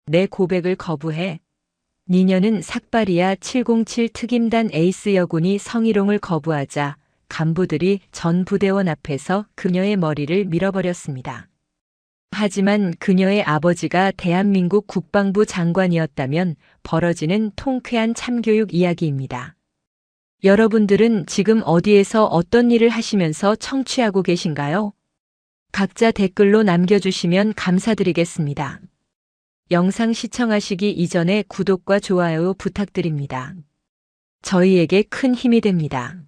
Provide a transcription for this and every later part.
내 고백을 거부해. 니녀는 삭발이야 707 특임단 에이스 여군이 성희롱을 거부하자 간부들이 전 부대원 앞에서 그녀의 머리를 밀어버렸습니다. 하지만 그녀의 아버지가 대한민국 국방부 장관이었다면 벌어지는 통쾌한 참교육 이야기입니다. 여러분들은 지금 어디에서 어떤 일을 하시면서 청취하고 계신가요? 각자 댓글로 남겨주시면 감사드리겠습니다. 영상 시청하시기 이전에 구독과 좋아요 부탁드립니다. 저희에게 큰 힘이 됩니다.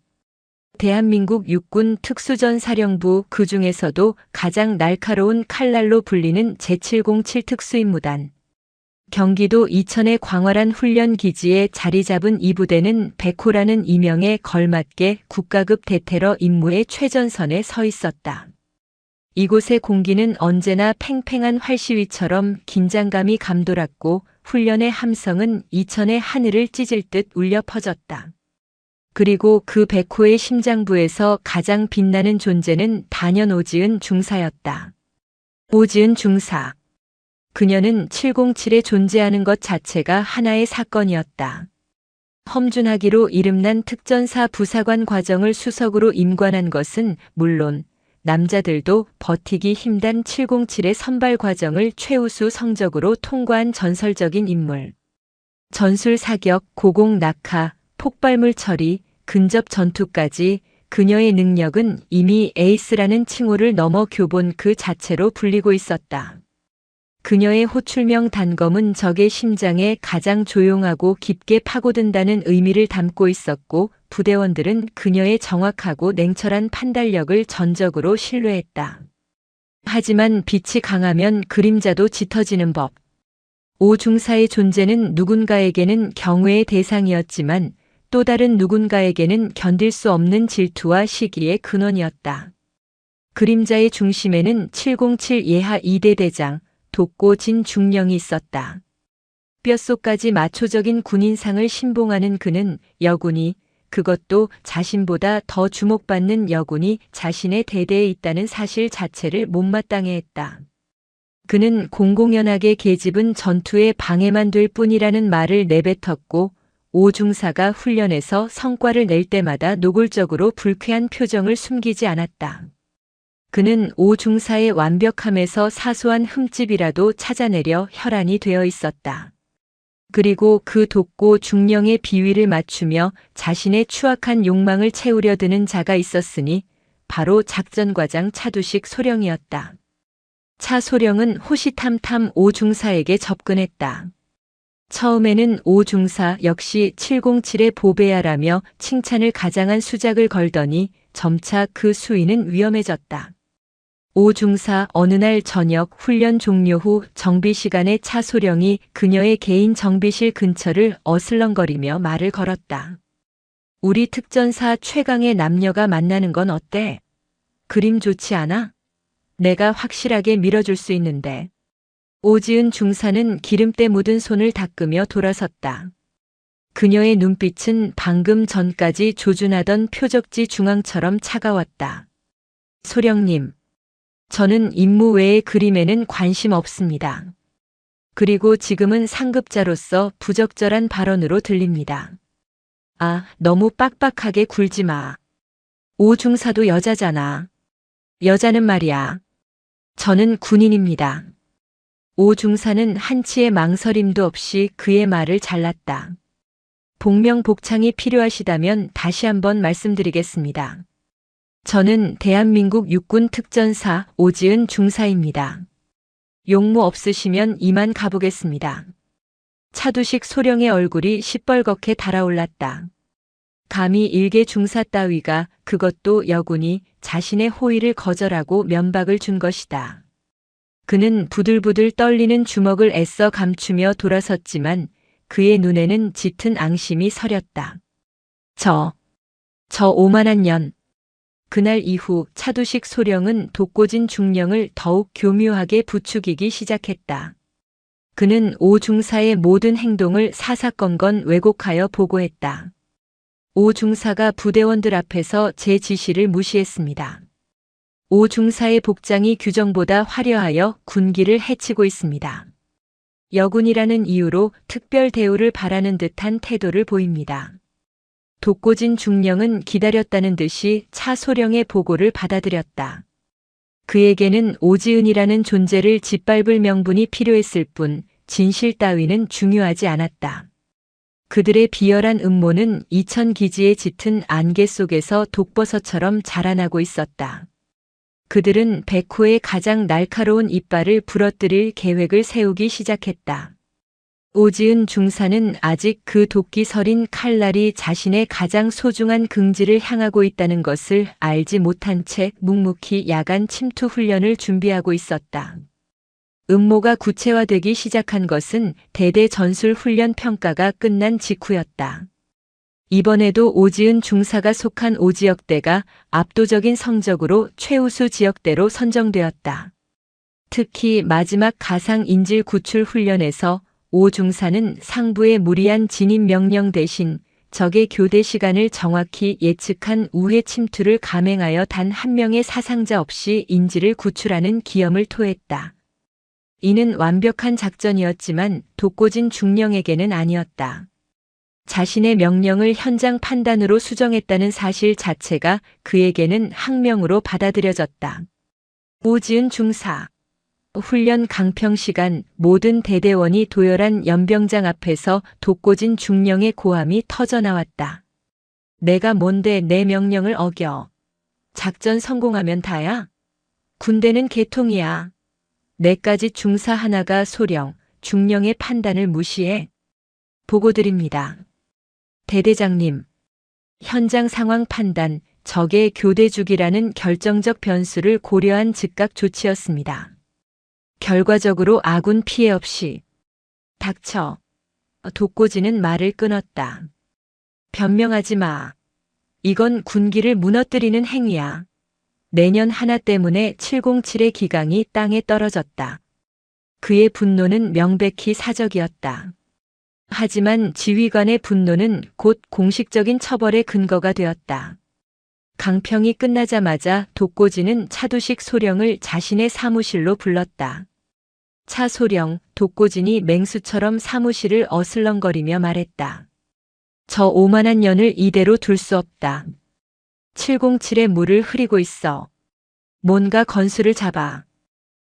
대한민국 육군 특수전사령부 그 중에서도 가장 날카로운 칼날로 불리는 제707 특수임무단. 경기도 이천의 광활한 훈련기지에 자리 잡은 이 부대는 백호라는 이명에 걸맞게 국가급 대테러 임무의 최전선에 서 있었다. 이곳의 공기는 언제나 팽팽한 활시위처럼 긴장감이 감돌았고 훈련의 함성은 이천의 하늘을 찢을 듯 울려 퍼졌다. 그리고 그 백호의 심장부에서 가장 빛나는 존재는 단연 오지은 중사였다. 오지은 중사. 그녀는 707에 존재하는 것 자체가 하나의 사건이었다. 험준하기로 이름난 특전사 부사관 과정을 수석으로 임관한 것은 물론 남자들도 버티기 힘든 707의 선발 과정을 최우수 성적으로 통과한 전설적인 인물. 전술 사격, 고공 낙하, 폭발물 처리, 근접 전투까지 그녀의 능력은 이미 에이스라는 칭호를 넘어 교본 그 자체로 불리고 있었다. 그녀의 호출명 단검은 적의 심장에 가장 조용하고 깊게 파고든다는 의미를 담고 있었고 부대원들은 그녀의 정확하고 냉철한 판단력을 전적으로 신뢰했다. 하지만 빛이 강하면 그림자도 짙어지는 법. 오 중사의 존재는 누군가에게는 경외의 대상이었지만 또 다른 누군가에게는 견딜 수 없는 질투와 시기의 근원이었다. 그림자의 중심에는 707 예하 2대 대장 독고진 중령이 있었다. 뼛속까지 마초적인 군인상을 신봉하는 그는 여군이, 그것도 자신보다 더 주목받는 여군이 자신의 대대에 있다는 사실 자체를 못마땅해했다. 그는 공공연하게 계집은 전투에 방해만 될 뿐이라는 말을 내뱉었고 오 중사가 훈련에서 성과를 낼 때마다 노골적으로 불쾌한 표정을 숨기지 않았다. 그는 오 중사의 완벽함에서 사소한 흠집이라도 찾아내려 혈안이 되어 있었다. 그리고 그 독고 중령의 비위를 맞추며 자신의 추악한 욕망을 채우려 드는 자가 있었으니 바로 작전과장 차두식 소령이었다. 차 소령은 호시탐탐 오 중사에게 접근했다. 처음에는 오 중사 역시 707의 보배야라며 칭찬을 가장한 수작을 걸더니 점차 그 수위는 위험해졌다. 오 중사 어느 날 저녁 훈련 종료 후 정비 시간에 차 소령이 그녀의 개인 정비실 근처를 어슬렁거리며 말을 걸었다. 우리 특전사 최강의 남녀가 만나는 건 어때? 그림 좋지 않아? 내가 확실하게 밀어줄 수 있는데. 오지은 중사는 기름때 묻은 손을 닦으며 돌아섰다. 그녀의 눈빛은 방금 전까지 조준하던 표적지 중앙처럼 차가웠다. 소령님. 저는 임무 외의 그림에는 관심 없습니다. 그리고 지금은 상급자로서 부적절한 발언으로 들립니다. 아, 너무 빡빡하게 굴지 마. 오 중사도 여자잖아. 여자는 말이야. 저는 군인입니다. 오 중사는 한치의 망설임도 없이 그의 말을 잘랐다. 복명복창이 필요하시다면 다시 한번 말씀드리겠습니다. 저는 대한민국 육군 특전사 오지은 중사입니다. 용무 없으시면 이만 가보겠습니다. 차두식 소령의 얼굴이 시뻘겋게 달아올랐다. 감히 일개 중사 따위가, 그것도 여군이 자신의 호의를 거절하고 면박을 준 것이다. 그는 부들부들 떨리는 주먹을 애써 감추며 돌아섰지만 그의 눈에는 짙은 앙심이 서렸다. 저 오만한 년. 그날 이후 차두식 소령은 독고진 중령을 더욱 교묘하게 부추기기 시작했다. 그는 오 중사의 모든 행동을 사사건건 왜곡하여 보고했다. 오 중사가 부대원들 앞에서 제 지시를 무시했습니다. 오 중사의 복장이 규정보다 화려하여 군기를 해치고 있습니다. 여군이라는 이유로 특별 대우를 바라는 듯한 태도를 보입니다. 독고진 중령은 기다렸다는 듯이 차소령의 보고를 받아들였다. 그에게는 오지은이라는 존재를 짓밟을 명분이 필요했을 뿐 진실 따위는 중요하지 않았다. 그들의 비열한 음모는 이천기지에 짙은 안개 속에서 독버섯처럼 자라나고 있었다. 그들은 백호의 가장 날카로운 이빨을 부러뜨릴 계획을 세우기 시작했다. 오지은 중사는 아직 그 도끼 서린 칼날이 자신의 가장 소중한 긍지를 향하고 있다는 것을 알지 못한 채 묵묵히 야간 침투 훈련을 준비하고 있었다. 음모가 구체화되기 시작한 것은 대대 전술 훈련 평가가 끝난 직후였다. 이번에도 오지은 중사가 속한 오지역대가 압도적인 성적으로 최우수 지역대로 선정되었다. 특히 마지막 가상 인질 구출 훈련에서 오 중사는 상부의 무리한 진입 명령 대신 적의 교대 시간을 정확히 예측한 우회 침투를 감행하여 단 한 명의 사상자 없이 인질을 구출하는 기염을 토했다. 이는 완벽한 작전이었지만 독고진 중령에게는 아니었다. 자신의 명령을 현장 판단으로 수정했다는 사실 자체가 그에게는 항명으로 받아들여졌다. 오지은 중사. 훈련 강평 시간 모든 대대원이 도열한 연병장 앞에서 독고진 중령의 고함이 터져나왔다. 내가 뭔데 내 명령을 어겨. 작전 성공하면 다야. 군대는 개통이야. 내까지 중사 하나가 소령, 중령의 판단을 무시해. 보고드립니다. 대대장님. 현장 상황 판단, 적의 교대 주기라는 결정적 변수를 고려한 즉각 조치였습니다. 결과적으로 아군 피해 없이. 닥쳐. 독고진은 말을 끊었다. 변명하지 마. 이건 군기를 무너뜨리는 행위야. 내년 하나 때문에 707의 기강이 땅에 떨어졌다. 그의 분노는 명백히 사적이었다. 하지만 지휘관의 분노는 곧 공식적인 처벌의 근거가 되었다. 강평이 끝나자마자 독고진은 차두식 소령을 자신의 사무실로 불렀다. 차 소령, 독고진이 맹수처럼 사무실을 어슬렁거리며 말했다. 저 오만한 년을 이대로 둘 수 없다. 707에 물을 흐리고 있어. 뭔가 건수를 잡아.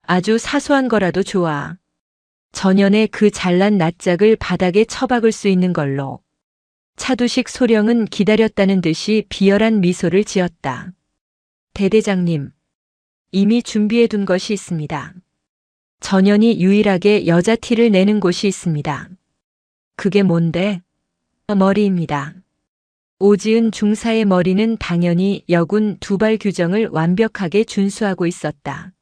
아주 사소한 거라도 좋아. 전연의 그 잘난 낯짝을 바닥에 처박을 수 있는 걸로. 차두식 소령은 기다렸다는 듯이 비열한 미소를 지었다. 대대장님, 이미 준비해둔 것이 있습니다. 전연이 유일하게 여자 티를 내는 곳이 있습니다. 그게 뭔데? 머리입니다. 오지은 중사의 머리는 당연히 여군 두발 규정을 완벽하게 준수하고 있었다.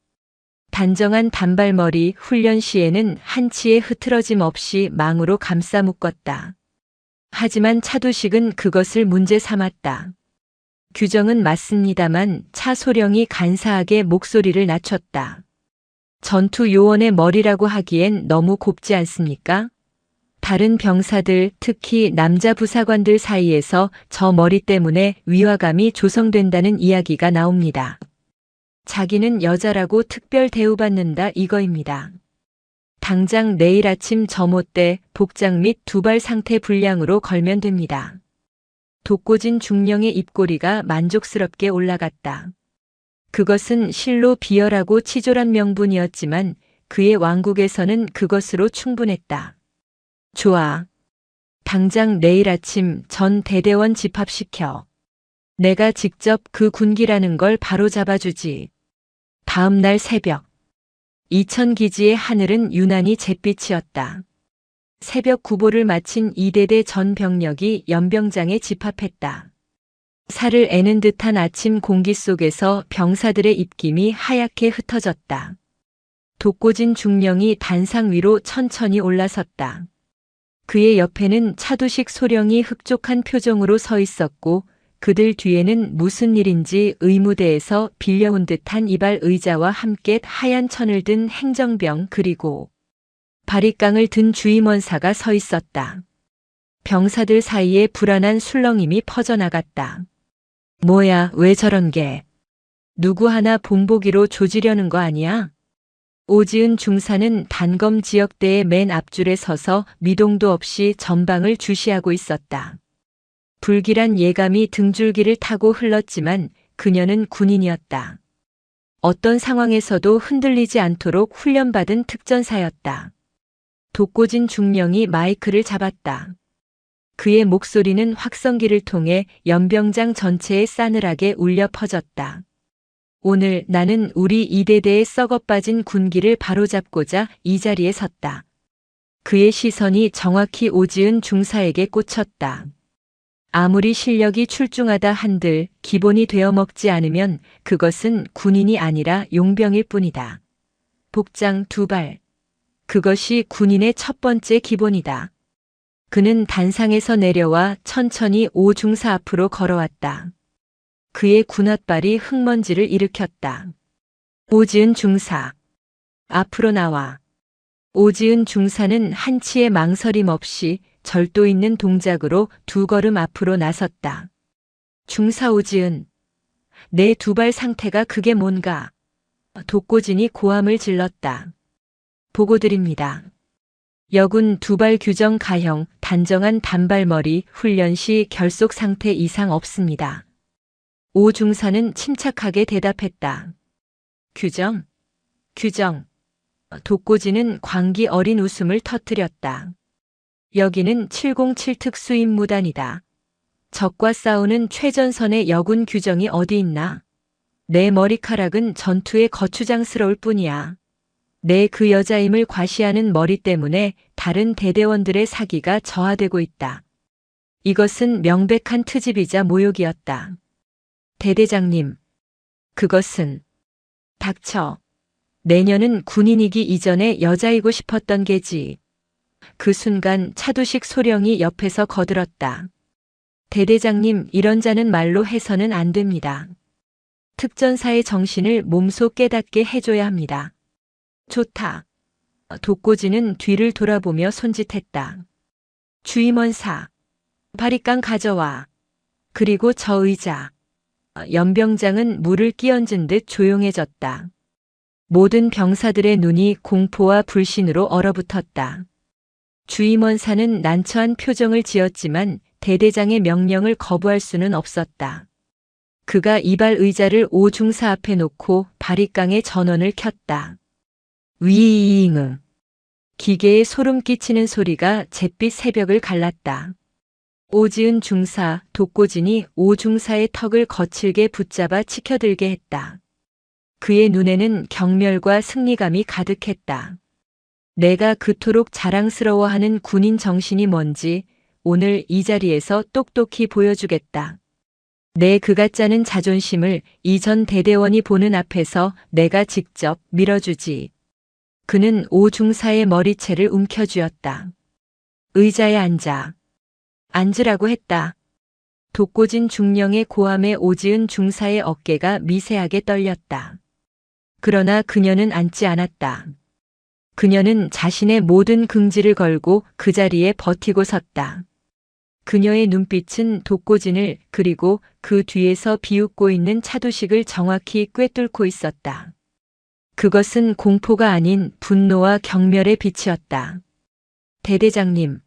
단정한 단발머리 훈련 시에는 한치의 흐트러짐 없이 망으로 감싸 묶었다. 하지만 차두식은 그것을 문제 삼았다. 규정은 맞습니다만 차 소령이 간사하게 목소리를 낮췄다. 전투 요원의 머리라고 하기엔 너무 곱지 않습니까? 다른 병사들, 특히 남자 부사관들 사이에서 저 머리 때문에 위화감이 조성된다는 이야기가 나옵니다. 자기는 여자라고 특별 대우받는다 이거입니다. 당장 내일 아침 점호 때 복장 및 두발 상태 불량으로 걸면 됩니다. 독고진 중령의 입꼬리가 만족스럽게 올라갔다. 그것은 실로 비열하고 치졸한 명분이었지만 그의 왕국에서는 그것으로 충분했다. 좋아. 당장 내일 아침 전 대대원 집합시켜. 내가 직접 그 군기라는 걸 바로 잡아주지. 다음 날 새벽. 이천기지의 하늘은 유난히 잿빛이었다. 새벽 구보를 마친 이대대 전 병력이 연병장에 집합했다. 살을 애는 듯한 아침 공기 속에서 병사들의 입김이 하얗게 흩어졌다. 독고진 중령이 단상 위로 천천히 올라섰다. 그의 옆에는 차두식 소령이 흡족한 표정으로 서 있었고 그들 뒤에는 무슨 일인지 의무대에서 빌려온 듯한 이발 의자와 함께 하얀 천을 든 행정병 그리고 바리깡을 든 주임원사가 서 있었다. 병사들 사이에 불안한 술렁임이 퍼져나갔다. 뭐야, 왜 저런 게? 누구 하나 본보기로 조지려는 거 아니야? 오지은 중사는 단검 지역대의 맨 앞줄에 서서 미동도 없이 전방을 주시하고 있었다. 불길한 예감이 등줄기를 타고 흘렀지만 그녀는 군인이었다. 어떤 상황에서도 흔들리지 않도록 훈련받은 특전사였다. 독고진 중령이 마이크를 잡았다. 그의 목소리는 확성기를 통해 연병장 전체에 싸늘하게 울려 퍼졌다. 오늘 나는 우리 2대대의 썩어빠진 군기를 바로잡고자 이 자리에 섰다. 그의 시선이 정확히 오지은 중사에게 꽂혔다. 아무리 실력이 출중하다 한들 기본이 되어 먹지 않으면 그것은 군인이 아니라 용병일 뿐이다. 복장 2발. 그것이 군인의 첫 번째 기본이다. 그는 단상에서 내려와 천천히 오중사 앞으로 걸어왔다. 그의 군홧발이 흙먼지를 일으켰다. 오지은 중사. 앞으로 나와. 오지은 중사는 한치의 망설임 없이 절도 있는 동작으로 2걸음 앞으로 나섰다. 중사 오지은. 내 2발 상태가 그게 뭔가. 독고진이 고함을 질렀다. 보고드립니다. 여군 2발 규정 가형, 단정한 단발머리, 훈련 시 결속 상태 이상 없습니다. 오 중사는 침착하게 대답했다. 규정? 규정. 독고진은 광기 어린 웃음을 터뜨렸다. 여기는 707 특수임무단이다. 적과 싸우는 최전선의 여군 규정이 어디 있나? 내 머리카락은 전투에 거추장스러울 뿐이야. 내 그 여자임을 과시하는 머리 때문에 다른 대대원들의 사기가 저하되고 있다. 이것은 명백한 트집이자 모욕이었다. 대대장님. 그것은. 닥쳐. 내년은 군인이기 이전에 여자이고 싶었던 게지. 그 순간 차두식 소령이 옆에서 거들었다. 대대장님, 이런 자는 말로 해서는 안 됩니다. 특전사의 정신을 몸소 깨닫게 해줘야 합니다. 좋다. 독고진은 뒤를 돌아보며 손짓했다. 주임원사. 바리깡 가져와. 그리고 저 의자. 연병장은 물을 끼얹은 듯 조용해졌다. 모든 병사들의 눈이 공포와 불신으로 얼어붙었다. 주임원사는 난처한 표정을 지었지만 대대장의 명령을 거부할 수는 없었다. 그가 이발 의자를 오중사 앞에 놓고 바리깡의 전원을 켰다. 위잉응. 기계에 소름 끼치는 소리가 잿빛 새벽을 갈랐다. 오지은 중사, 독고진이 오중사의 턱을 거칠게 붙잡아 치켜들게 했다. 그의 눈에는 경멸과 승리감이 가득했다. 내가 그토록 자랑스러워하는 군인 정신이 뭔지 오늘 이 자리에서 똑똑히 보여주겠다. 내 그가짜는 자존심을 이전 대대원이 보는 앞에서 내가 직접 밀어주지. 그는 오중사의 머리채를 움켜쥐었다. 의자에 앉아. 앉으라고 했다. 독고진 중령의 고함에 오지은 중사의 어깨가 미세하게 떨렸다. 그러나 그녀는 앉지 않았다. 그녀는 자신의 모든 긍지를 걸고 그 자리에 버티고 섰다. 그녀의 눈빛은 독고진을 그리고 그 뒤에서 비웃고 있는 차두식을 정확히 꿰뚫고 있었다. 그것은 공포가 아닌 분노와 경멸의 빛이었다. 대대장님.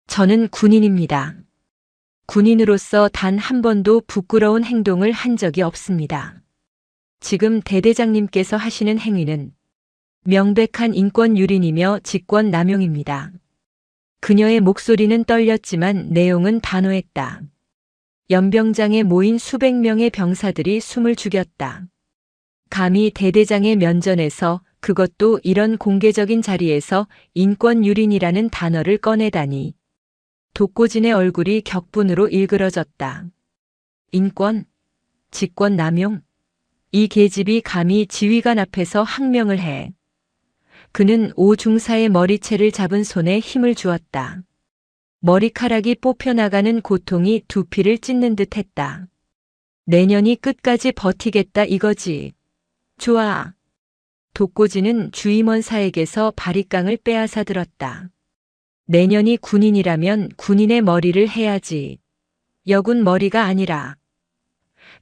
저는 군인입니다. 군인으로서 단 한 번도 부끄러운 행동을 한 적이 없습니다. 지금 대대장님께서 하시는 행위는 명백한 인권 유린이며 직권 남용입니다. 그녀의 목소리는 떨렸지만 내용은 단호했다. 연병장에 모인 수백 명의 병사들이 숨을 죽였다. 감히 대대장의 면전에서, 그것도 이런 공개적인 자리에서 인권 유린이라는 단어를 꺼내다니. 독고진의 얼굴이 격분으로 일그러졌다. 인권? 직권 남용? 이 계집이 감히 지휘관 앞에서 항명을 해. 그는 오중사의 머리채를 잡은 손에 힘을 주었다. 머리카락이 뽑혀나가는 고통이 두피를 찢는 듯 했다. 내년이 끝까지 버티겠다 이거지. 좋아. 독고진은 주임원사에게서 바리깡을 빼앗아 들었다. 내년이 군인이라면 군인의 머리를 해야지. 여군 머리가 아니라.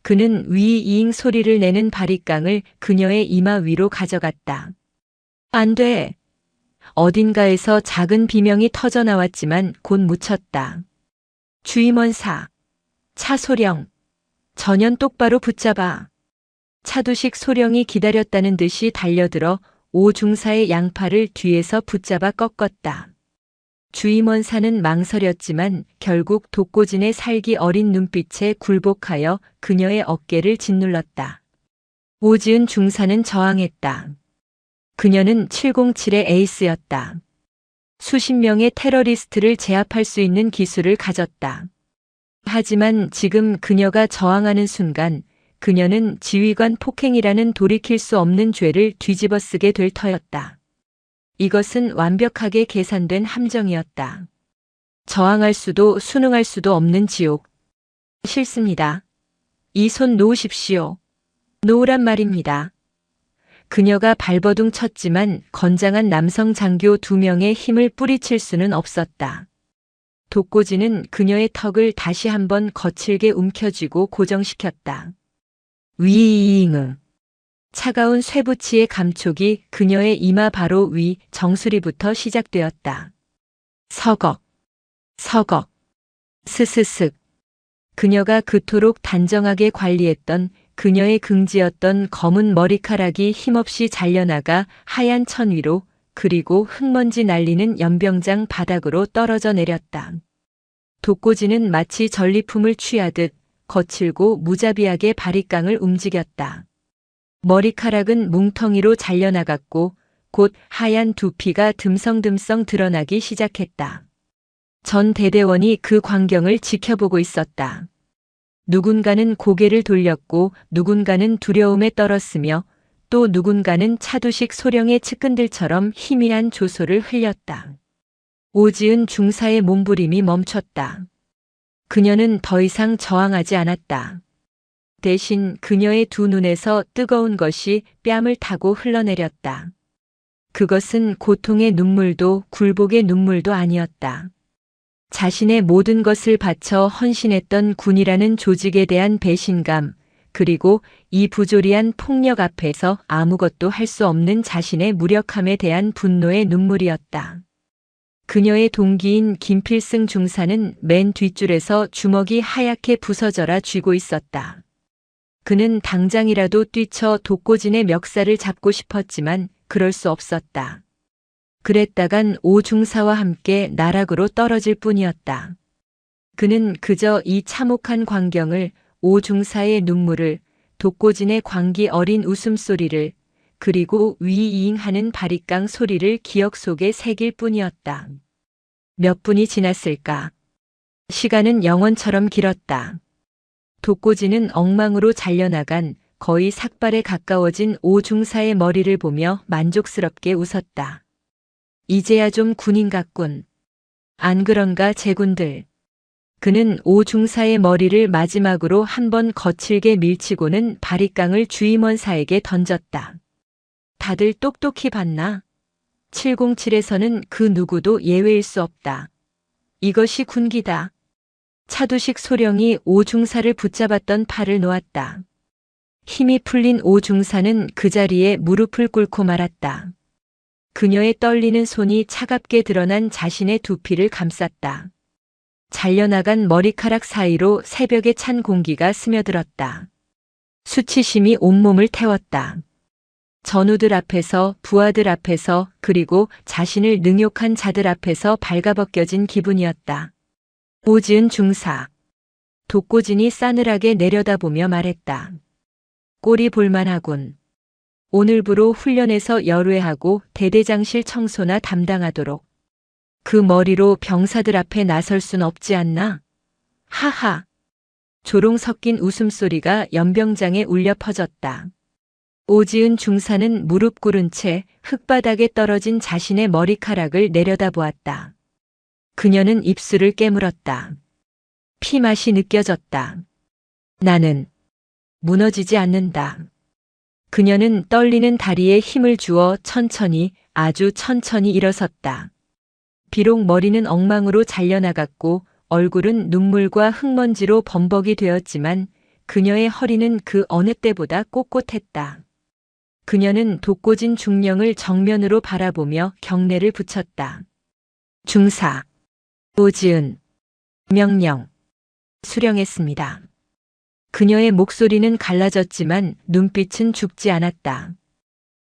그는 위잉 소리를 내는 바리깡을 그녀의 이마 위로 가져갔다. 안 돼. 어딘가에서 작은 비명이 터져 나왔지만 곧 묻혔다. 주임원사. 차소령. 전현 똑바로 붙잡아. 차두식 소령이 기다렸다는 듯이 달려들어 오중사의 양팔을 뒤에서 붙잡아 꺾었다. 주임원사는 망설였지만 결국 독고진의 살기 어린 눈빛에 굴복하여 그녀의 어깨를 짓눌렀다. 오지은 중사는 저항했다. 그녀는 707의 에이스였다. 수십 명의 테러리스트를 제압할 수 있는 기술을 가졌다. 하지만 지금 그녀가 저항하는 순간 그녀는 지휘관 폭행이라는 돌이킬 수 없는 죄를 뒤집어쓰게 될 터였다. 이것은 완벽하게 계산된 함정이었다. 저항할 수도 순응할 수도 없는 지옥. 싫습니다. 이 손 놓으십시오. 놓으란 말입니다. 그녀가 발버둥 쳤지만 건장한 남성 장교 2명의 힘을 뿌리칠 수는 없었다. 독고지는 그녀의 턱을 다시 한번 거칠게 움켜쥐고 고정시켰다. 위잉응. 차가운 쇠붙이의 감촉이 그녀의 이마 바로 위 정수리부터 시작되었다. 서걱, 서걱, 스스슥. 그녀가 그토록 단정하게 관리했던 그녀의 긍지였던 검은 머리카락이 힘없이 잘려나가 하얀 천 위로 그리고 흙먼지 날리는 연병장 바닥으로 떨어져 내렸다. 독고지는 마치 전리품을 취하듯 거칠고 무자비하게 바리깡을 움직였다. 머리카락은 뭉텅이로 잘려나갔고 곧 하얀 두피가 듬성듬성 드러나기 시작했다. 전 대대원이 그 광경을 지켜보고 있었다. 누군가는 고개를 돌렸고 누군가는 두려움에 떨었으며 또 누군가는 차두식 소령의 측근들처럼 희미한 조소를 흘렸다. 오지은 중사의 몸부림이 멈췄다. 그녀는 더 이상 저항하지 않았다. 대신 그녀의 두 눈에서 뜨거운 것이 뺨을 타고 흘러내렸다. 그것은 고통의 눈물도 굴복의 눈물도 아니었다. 자신의 모든 것을 바쳐 헌신했던 군이라는 조직에 대한 배신감, 그리고 이 부조리한 폭력 앞에서 아무것도 할 수 없는 자신의 무력함에 대한 분노의 눈물이었다. 그녀의 동기인 김필승 중사는 맨 뒷줄에서 주먹이 하얗게 부서져라 쥐고 있었다. 그는 당장이라도 뛰쳐 독고진의 멱살을 잡고 싶었지만 그럴 수 없었다. 그랬다간 오중사와 함께 나락으로 떨어질 뿐이었다. 그는 그저 이 참혹한 광경을, 오중사의 눈물을, 독고진의 광기 어린 웃음소리를, 그리고 위잉하는 바리깡 소리를 기억 속에 새길 뿐이었다. 몇 분이 지났을까? 시간은 영원처럼 길었다. 독고지는 엉망으로 잘려나간 거의 삭발에 가까워진 오중사의 머리를 보며 만족스럽게 웃었다. 이제야 좀 군인 같군. 안 그런가 제군들. 그는 오중사의 머리를 마지막으로 한번 거칠게 밀치고는 바리깡을 주임원사에게 던졌다. 다들 똑똑히 봤나? 707에서는 그 누구도 예외일 수 없다. 이것이 군기다. 차두식 소령이 오중사를 붙잡았던 팔을 놓았다. 힘이 풀린 오중사는 그 자리에 무릎을 꿇고 말았다. 그녀의 떨리는 손이 차갑게 드러난 자신의 두피를 감쌌다. 잘려나간 머리카락 사이로 새벽에 찬 공기가 스며들었다. 수치심이 온몸을 태웠다. 전우들 앞에서, 부하들 앞에서, 그리고 자신을 능욕한 자들 앞에서 발가벗겨진 기분이었다. 오지은 중사. 독고진이 싸늘하게 내려다보며 말했다. 꼴이 볼만하군. 오늘부로 훈련에서 열외하고 대대장실 청소나 담당하도록. 그 머리로 병사들 앞에 나설 순 없지 않나? 하하. 조롱 섞인 웃음소리가 연병장에 울려 퍼졌다. 오지은 중사는 무릎 꿇은 채 흙바닥에 떨어진 자신의 머리카락을 내려다보았다. 그녀는 입술을 깨물었다. 피맛이 느껴졌다. 나는 무너지지 않는다. 그녀는 떨리는 다리에 힘을 주어 천천히, 아주 천천히 일어섰다. 비록 머리는 엉망으로 잘려나갔고 얼굴은 눈물과 흙먼지로 범벅이 되었지만 그녀의 허리는 그 어느 때보다 꼿꼿했다. 그녀는 독고진 중령을 정면으로 바라보며 경례를 붙였다. 중사 오지은 명령 수령했습니다. 그녀의 목소리는 갈라졌지만 눈빛은 죽지 않았다.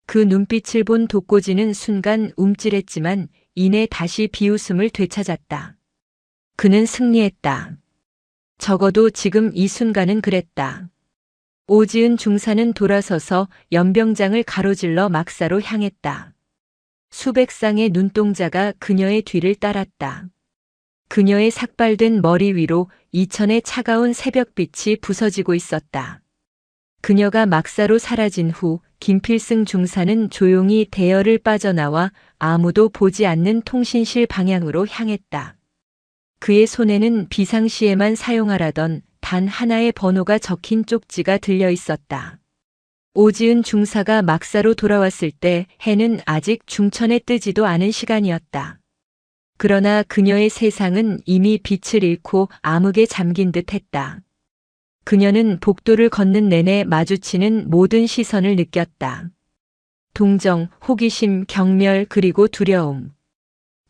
그 눈빛을 본 독고진은 순간 움찔했지만 이내 다시 비웃음을 되찾았다. 그는 승리했다. 적어도 지금 이 순간은 그랬다. 오지은 중사는 돌아서서 연병장을 가로질러 막사로 향했다. 수백 쌍의 눈동자가 그녀의 뒤를 따랐다. 그녀의 삭발된 머리 위로 이천의 차가운 새벽빛이 부서지고 있었다. 그녀가 막사로 사라진 후 김필승 중사는 조용히 대열을 빠져나와 아무도 보지 않는 통신실 방향으로 향했다. 그의 손에는 비상시에만 사용하라던 단 하나의 번호가 적힌 쪽지가 들려 있었다. 오지은 중사가 막사로 돌아왔을 때 해는 아직 중천에 뜨지도 않은 시간이었다. 그러나 그녀의 세상은 이미 빛을 잃고 암흑에 잠긴 듯 했다. 그녀는 복도를 걷는 내내 마주치는 모든 시선을 느꼈다. 동정, 호기심, 경멸, 그리고 두려움.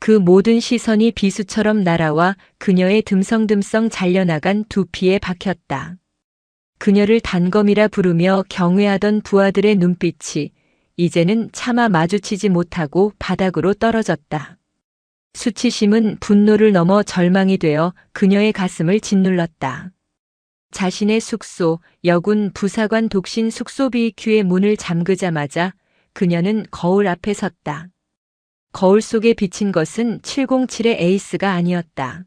그 모든 시선이 비수처럼 날아와 그녀의 듬성듬성 잘려나간 두피에 박혔다. 그녀를 단검이라 부르며 경외하던 부하들의 눈빛이 이제는 차마 마주치지 못하고 바닥으로 떨어졌다. 수치심은 분노를 넘어 절망이 되어 그녀의 가슴을 짓눌렀다. 자신의 숙소, 여군 부사관 독신 숙소 BQ의 문을 잠그자마자 그녀는 거울 앞에 섰다. 거울 속에 비친 것은 707의 에이스가 아니었다.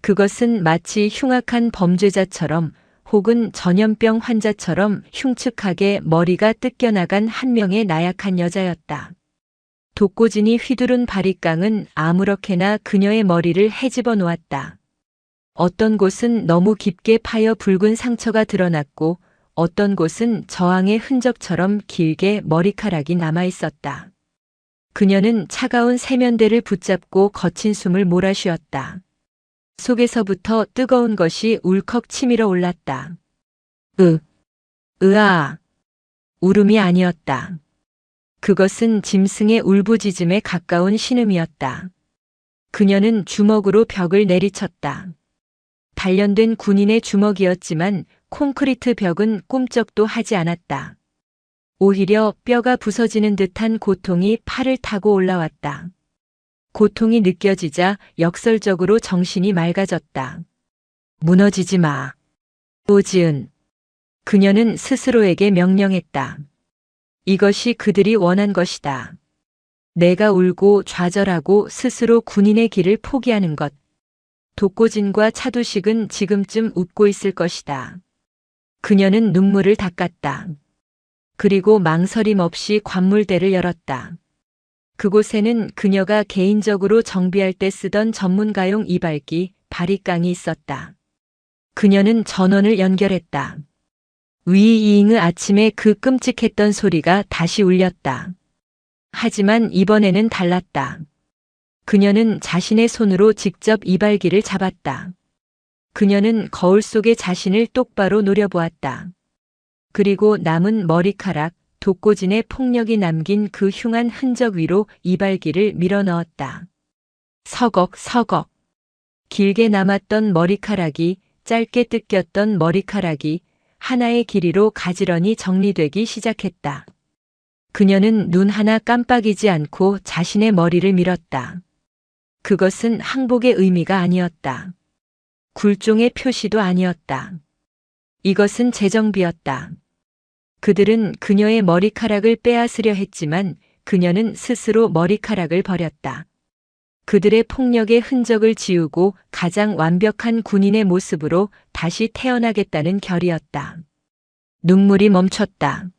그것은 마치 흉악한 범죄자처럼 혹은 전염병 환자처럼 흉측하게 머리가 뜯겨나간 한 명의 나약한 여자였다. 독고진이 휘두른 바리깡은 아무렇게나 그녀의 머리를 헤집어 놓았다. 어떤 곳은 너무 깊게 파여 붉은 상처가 드러났고 어떤 곳은 저항의 흔적처럼 길게 머리카락이 남아 있었다. 그녀는 차가운 세면대를 붙잡고 거친 숨을 몰아쉬었다. 속에서부터 뜨거운 것이 울컥 치밀어 올랐다. 으아. 울음이 아니었다. 그것은 짐승의 울부짖음에 가까운 신음이었다. 그녀는 주먹으로 벽을 내리쳤다. 단련된 군인의 주먹이었지만 콘크리트 벽은 꿈쩍도 하지 않았다. 오히려 뼈가 부서지는 듯한 고통이 팔을 타고 올라왔다. 고통이 느껴지자 역설적으로 정신이 맑아졌다. 무너지지 마. 오지은. 그녀는 스스로에게 명령했다. 이것이 그들이 원한 것이다. 내가 울고 좌절하고 스스로 군인의 길을 포기하는 것. 독고진과 차두식은 지금쯤 웃고 있을 것이다. 그녀는 눈물을 닦았다. 그리고 망설임 없이 관물대를 열었다. 그곳에는 그녀가 개인적으로 정비할 때 쓰던 전문가용 이발기, 바리깡이 있었다. 그녀는 전원을 연결했다. 위이잉의 아침에 그 끔찍했던 소리가 다시 울렸다. 하지만 이번에는 달랐다. 그녀는 자신의 손으로 직접 이발기를 잡았다. 그녀는 거울 속의 자신을 똑바로 노려보았다. 그리고 남은 머리카락, 독고진의 폭력이 남긴 그 흉한 흔적 위로 이발기를 밀어넣었다. 서걱. 길게 남았던 머리카락이, 짧게 뜯겼던 머리카락이 하나의 길이로 가지런히 정리되기 시작했다. 그녀는 눈 하나 깜빡이지 않고 자신의 머리를 밀었다. 그것은 항복의 의미가 아니었다. 굴종의 표시도 아니었다. 이것은 재정비였다. 그들은 그녀의 머리카락을 빼앗으려 했지만 그녀는 스스로 머리카락을 버렸다. 그들의 폭력의 흔적을 지우고 가장 완벽한 군인의 모습으로 다시 태어나겠다는 결이었다. 눈물이 멈췄다.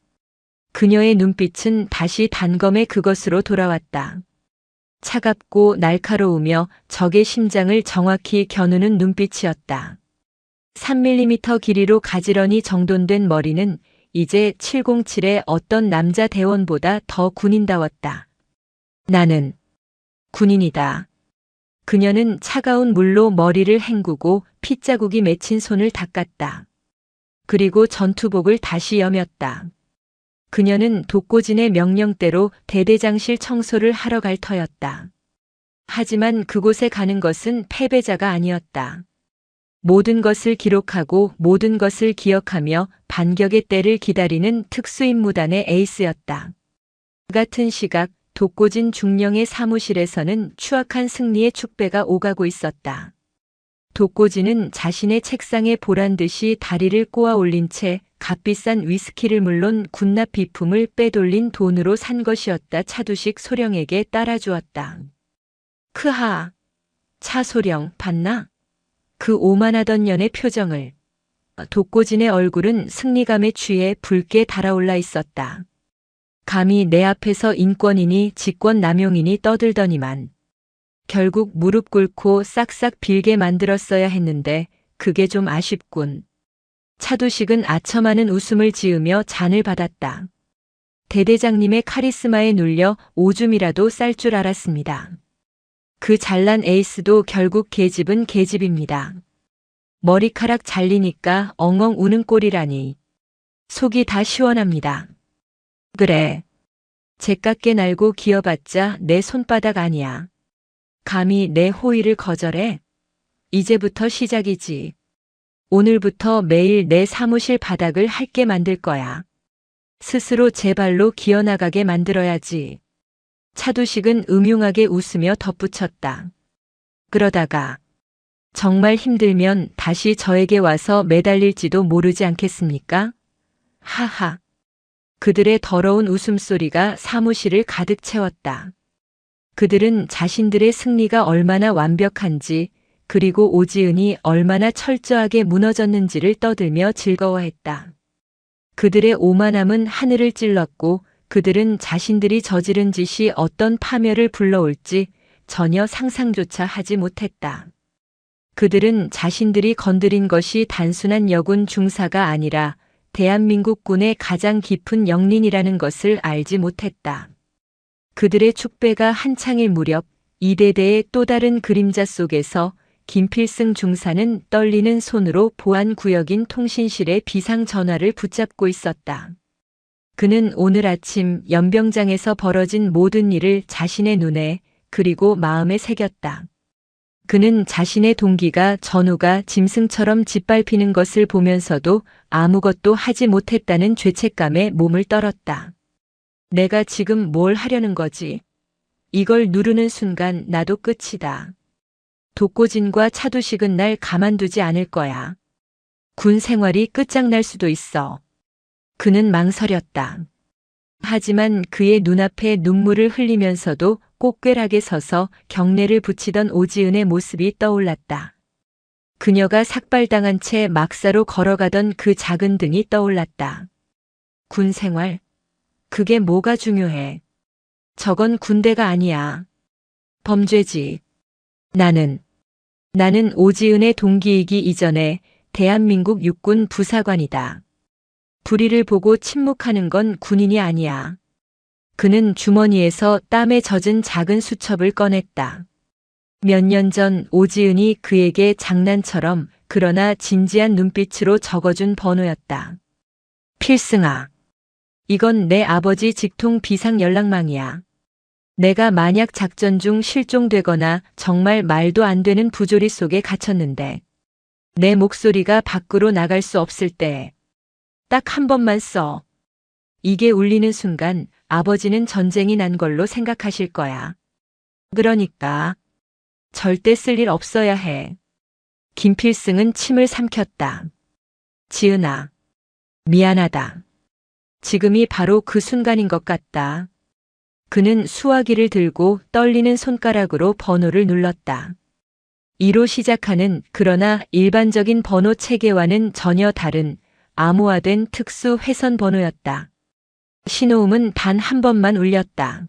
그녀의 눈빛은 다시 단검의 그것으로 돌아왔다. 차갑고 날카로우며 적의 심장을 정확히 겨누는 눈빛이었다. 3mm 길이로 가지런히 정돈된 머리는 이제 707의 어떤 남자 대원보다 더 군인다웠다. 나는 군인이다. 그녀는 차가운 물로 머리를 헹구고 핏자국이 맺힌 손을 닦았다. 그리고 전투복을 다시 여몄다. 그녀는 독고진의 명령대로 대대장실 청소를 하러 갈 터였다. 하지만 그곳에 가는 것은 패배자가 아니었다. 모든 것을 기록하고 모든 것을 기억하며 반격의 때를 기다리는 특수임무단의 에이스였다. 같은 시각 독고진 중령의 사무실에서는 추악한 승리의 축배가 오가고 있었다. 독고진은 자신의 책상에 보란듯이 다리를 꼬아 올린 채 값비싼 위스키를 물론 군납 비품을 빼돌린 돈으로 산 것이었다. 차두식 소령에게 따라주었다. 크하, 차 소령 봤나? 그 오만하던 년의 표정을. 독고진의 얼굴은 승리감에 취해 붉게 달아올라 있었다. 감히 내 앞에서 인권이니 직권 남용이니 떠들더니만. 결국 무릎 꿇고 싹싹 빌게 만들었어야 했는데 그게 좀 아쉽군. 차두식은 아첨하는 웃음을 지으며 잔을 받았다. 대대장님의 카리스마에 눌려 오줌이라도 쌀 줄 알았습니다. 그 잘난 에이스도 결국 계집은 계집입니다. 머리카락 잘리니까 엉엉 우는 꼴이라니. 속이 다 시원합니다. 그래. 제깎게 날고 기어봤자 내 손바닥 아니야. 감히 내 호의를 거절해? 이제부터 시작이지. 오늘부터 매일 내 사무실 바닥을 핥게 만들 거야. 스스로 제 발로 기어나가게 만들어야지. 차두식은 음흉하게 웃으며 덧붙였다. 그러다가 정말 힘들면 다시 저에게 와서 매달릴지도 모르지 않겠습니까? 하하. 그들의 더러운 웃음소리가 사무실을 가득 채웠다. 그들은 자신들의 승리가 얼마나 완벽한지 그리고 오지은이 얼마나 철저하게 무너졌는지를 떠들며 즐거워했다. 그들의 오만함은 하늘을 찔렀고 그들은 자신들이 저지른 짓이 어떤 파멸을 불러올지 전혀 상상조차 하지 못했다. 그들은 자신들이 건드린 것이 단순한 여군 중사가 아니라 대한민국군의 가장 깊은 영린이라는 것을 알지 못했다. 그들의 축배가 한창일 무렵 이대대의 또 다른 그림자 속에서 김필승 중사는 떨리는 손으로 보안구역인 통신실의 비상전화를 붙잡고 있었다. 그는 오늘 아침 연병장에서 벌어진 모든 일을 자신의 눈에 그리고 마음에 새겼다. 그는 자신의 동기가 전우가 짐승처럼 짓밟히는 것을 보면서도 아무것도 하지 못했다는 죄책감에 몸을 떨었다. 내가 지금 뭘 하려는 거지? 이걸 누르는 순간 나도 끝이다. 독고진과 차두식은 날 가만두지 않을 거야. 군 생활이 끝장날 수도 있어. 그는 망설였다. 하지만 그의 눈앞에 눈물을 흘리면서도 꼿꼿하게 서서 경례를 붙이던 오지은의 모습이 떠올랐다. 그녀가 삭발당한 채 막사로 걸어가던 그 작은 등이 떠올랐다. 군 생활? 그게 뭐가 중요해? 저건 군대가 아니야. 범죄지. 나는 오지은의 동기이기 이전에 대한민국 육군 부사관이다. 불의를 보고 침묵하는 건 군인이 아니야. 그는 주머니에서 땀에 젖은 작은 수첩을 꺼냈다. 몇 년 전 오지은이 그에게 장난처럼 그러나 진지한 눈빛으로 적어준 번호였다. 필승아. 이건 내 아버지 직통 비상 연락망이야. 내가 만약 작전 중 실종되거나 정말 말도 안 되는 부조리 속에 갇혔는데 내 목소리가 밖으로 나갈 수 없을 때 딱 한 번만 써. 이게 울리는 순간 아버지는 전쟁이 난 걸로 생각하실 거야. 그러니까 절대 쓸 일 없어야 해. 김필승은 침을 삼켰다. 지은아, 미안하다. 지금이 바로 그 순간인 것 같다. 그는 수화기를 들고 떨리는 손가락으로 번호를 눌렀다. 2로 시작하는 그러나 일반적인 번호 체계와는 전혀 다른 암호화된 특수 회선 번호였다. 신호음은 단 한 번만 울렸다.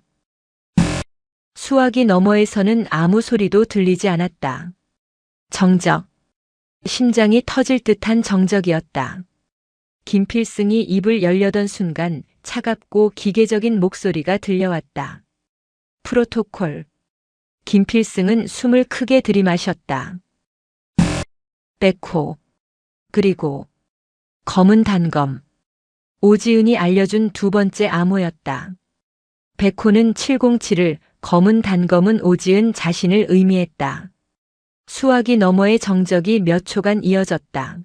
수화기 너머에서는 아무 소리도 들리지 않았다. 정적. 심장이 터질 듯한 정적이었다. 김필승이 입을 열려던 순간 차갑고 기계적인 목소리가 들려왔다. 프로토콜. 김필승은 숨을 크게 들이마셨다. 백호. 그리고 검은 단검. 오지은이 알려준 두 번째 암호였다. 백호는 707을, 검은 단검은 오지은 자신을 의미했다. 수화기 너머의 정적이 몇 초간 이어졌다.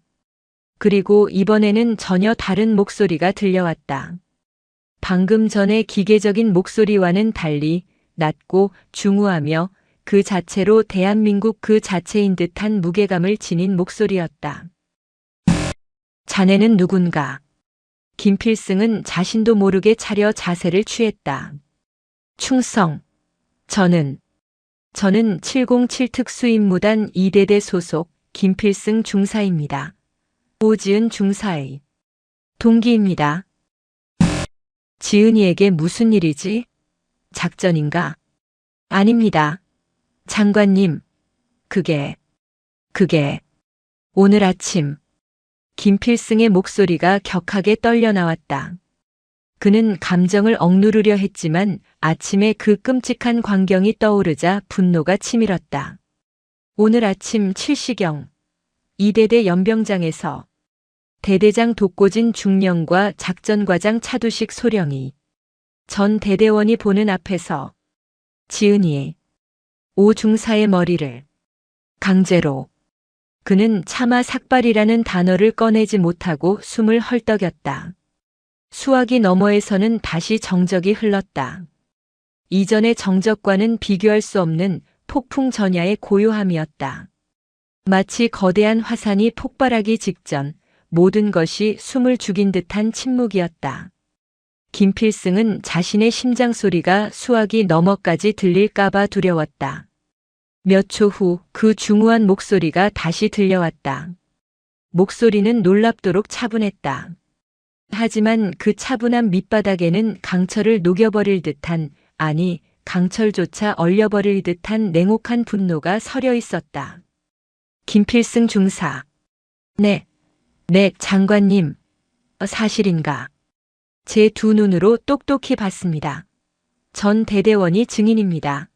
그리고 이번에는 전혀 다른 목소리가 들려왔다. 방금 전의 기계적인 목소리와는 달리 낮고 중후하며 그 자체로 대한민국 그 자체인 듯한 무게감을 지닌 목소리였다. 자네는 누군가? 김필승은 자신도 모르게 차려 자세를 취했다. 충성. 저는 707 특수임무단 2대대 소속 김필승 중사입니다. 오지은 중사의 동기입니다. 지은이에게 무슨 일이지? 작전인가? 아닙니다. 장관님, 그게 오늘 아침 김필승의 목소리가 격하게 떨려 나왔다. 그는 감정을 억누르려 했지만 아침에 그 끔찍한 광경이 떠오르자 분노가 치밀었다. 오늘 아침 7시경 2대대 연병장에서 대대장 독고진 중령과 작전과장 차두식 소령이 전 대대원이 보는 앞에서 지은이의 오 중사의 머리를 강제로. 그는 차마 삭발이라는 단어를 꺼내지 못하고 숨을 헐떡였다. 수화기 너머에서는 다시 정적이 흘렀다. 이전의 정적과는 비교할 수 없는 폭풍 전야의 고요함이었다. 마치 거대한 화산이 폭발하기 직전 모든 것이 숨을 죽인 듯한 침묵이었다. 김필승은 자신의 심장 소리가 수화기 너머까지 들릴까봐 두려웠다. 몇 초 후 그 중후한 목소리가 다시 들려왔다. 목소리는 놀랍도록 차분했다. 하지만 그 차분한 밑바닥에는 강철을 녹여버릴 듯한, 아니 강철조차 얼려버릴 듯한 냉혹한 분노가 서려 있었다. 김필승 중사. 네, 장관님. 사실인가? 제 두 눈으로 똑똑히 봤습니다. 전 대대원이 증인입니다.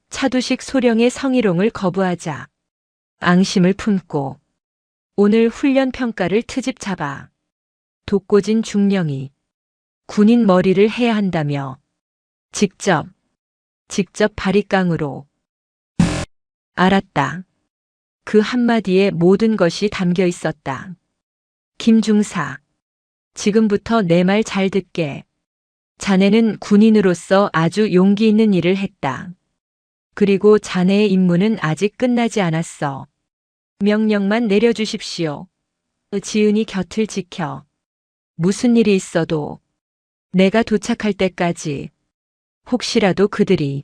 차두식 소령의 성희롱을 거부하자 앙심을 품고 오늘 훈련 평가를 트집 잡아 독고진 중령이 군인 머리를 해야 한다며 직접 바리깡으로. 알았다. 그 한마디에 모든 것이 담겨 있었다. 김중사, 지금부터 내 말 잘 듣게. 자네는 군인으로서 아주 용기 있는 일을 했다. 그리고 자네의 임무는 아직 끝나지 않았어. 명령만 내려주십시오. 지은이 곁을 지켜. 무슨 일이 있어도 내가 도착할 때까지 혹시라도 그들이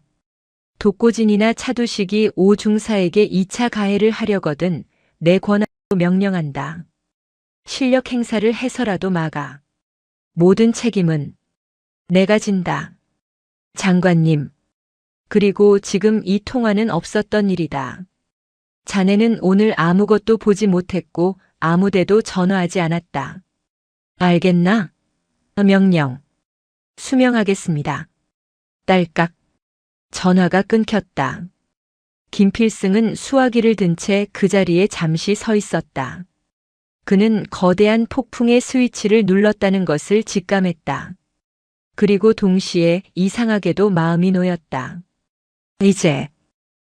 독고진이나 차두식이 오 중사에게 2차 가해를 하려거든 내 권한으로 명령한다. 실력 행사를 해서라도 막아. 모든 책임은 내가 진다. 장관님. 그리고 지금 이 통화는 없었던 일이다. 자네는 오늘 아무것도 보지 못했고 아무데도 전화하지 않았다. 알겠나? 명령. 수명하겠습니다. 딸깍. 전화가 끊겼다. 김필승은 수화기를 든 채 그 자리에 잠시 서 있었다. 그는 거대한 폭풍의 스위치를 눌렀다는 것을 직감했다. 그리고 동시에 이상하게도 마음이 놓였다. 이제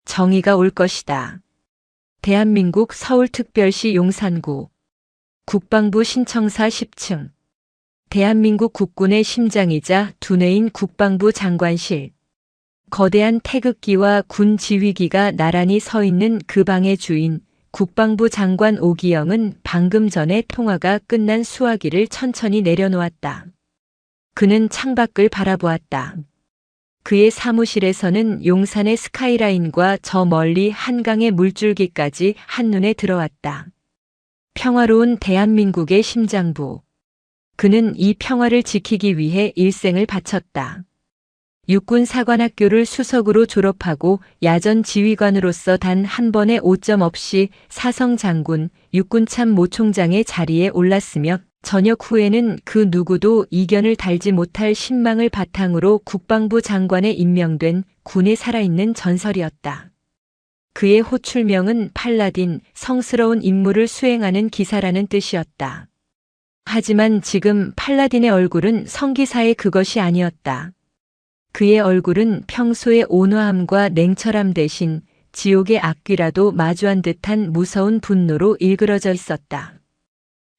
정의가 올 것이다. 대한민국 서울특별시 용산구 국방부 신청사 10층. 대한민국 국군의 심장이자 두뇌인 국방부 장관실. 거대한 태극기와 군 지휘기가 나란히 서 있는 그 방의 주인 국방부 장관 오기영은 방금 전에 통화가 끝난 수화기를 천천히 내려놓았다. 그는 창밖을 바라보았다. 그의 사무실에서는 용산의 스카이라인과 저 멀리 한강의 물줄기까지 한눈에 들어왔다. 평화로운 대한민국의 심장부. 그는 이 평화를 지키기 위해 일생을 바쳤다. 육군사관학교를 수석으로 졸업하고 야전 지휘관으로서 단 한 번의 오점 없이 사성장군, 육군참모총장의 자리에 올랐으며 전역 후에는 그 누구도 이견을 달지 못할 신망을 바탕으로 국방부 장관에 임명된 군에 살아있는 전설이었다. 그의 호출명은 팔라딘, 성스러운 임무를 수행하는 기사라는 뜻이었다. 하지만 지금 팔라딘의 얼굴은 성기사의 그것이 아니었다. 그의 얼굴은 평소의 온화함과 냉철함 대신 지옥의 악귀라도 마주한 듯한 무서운 분노로 일그러져 있었다.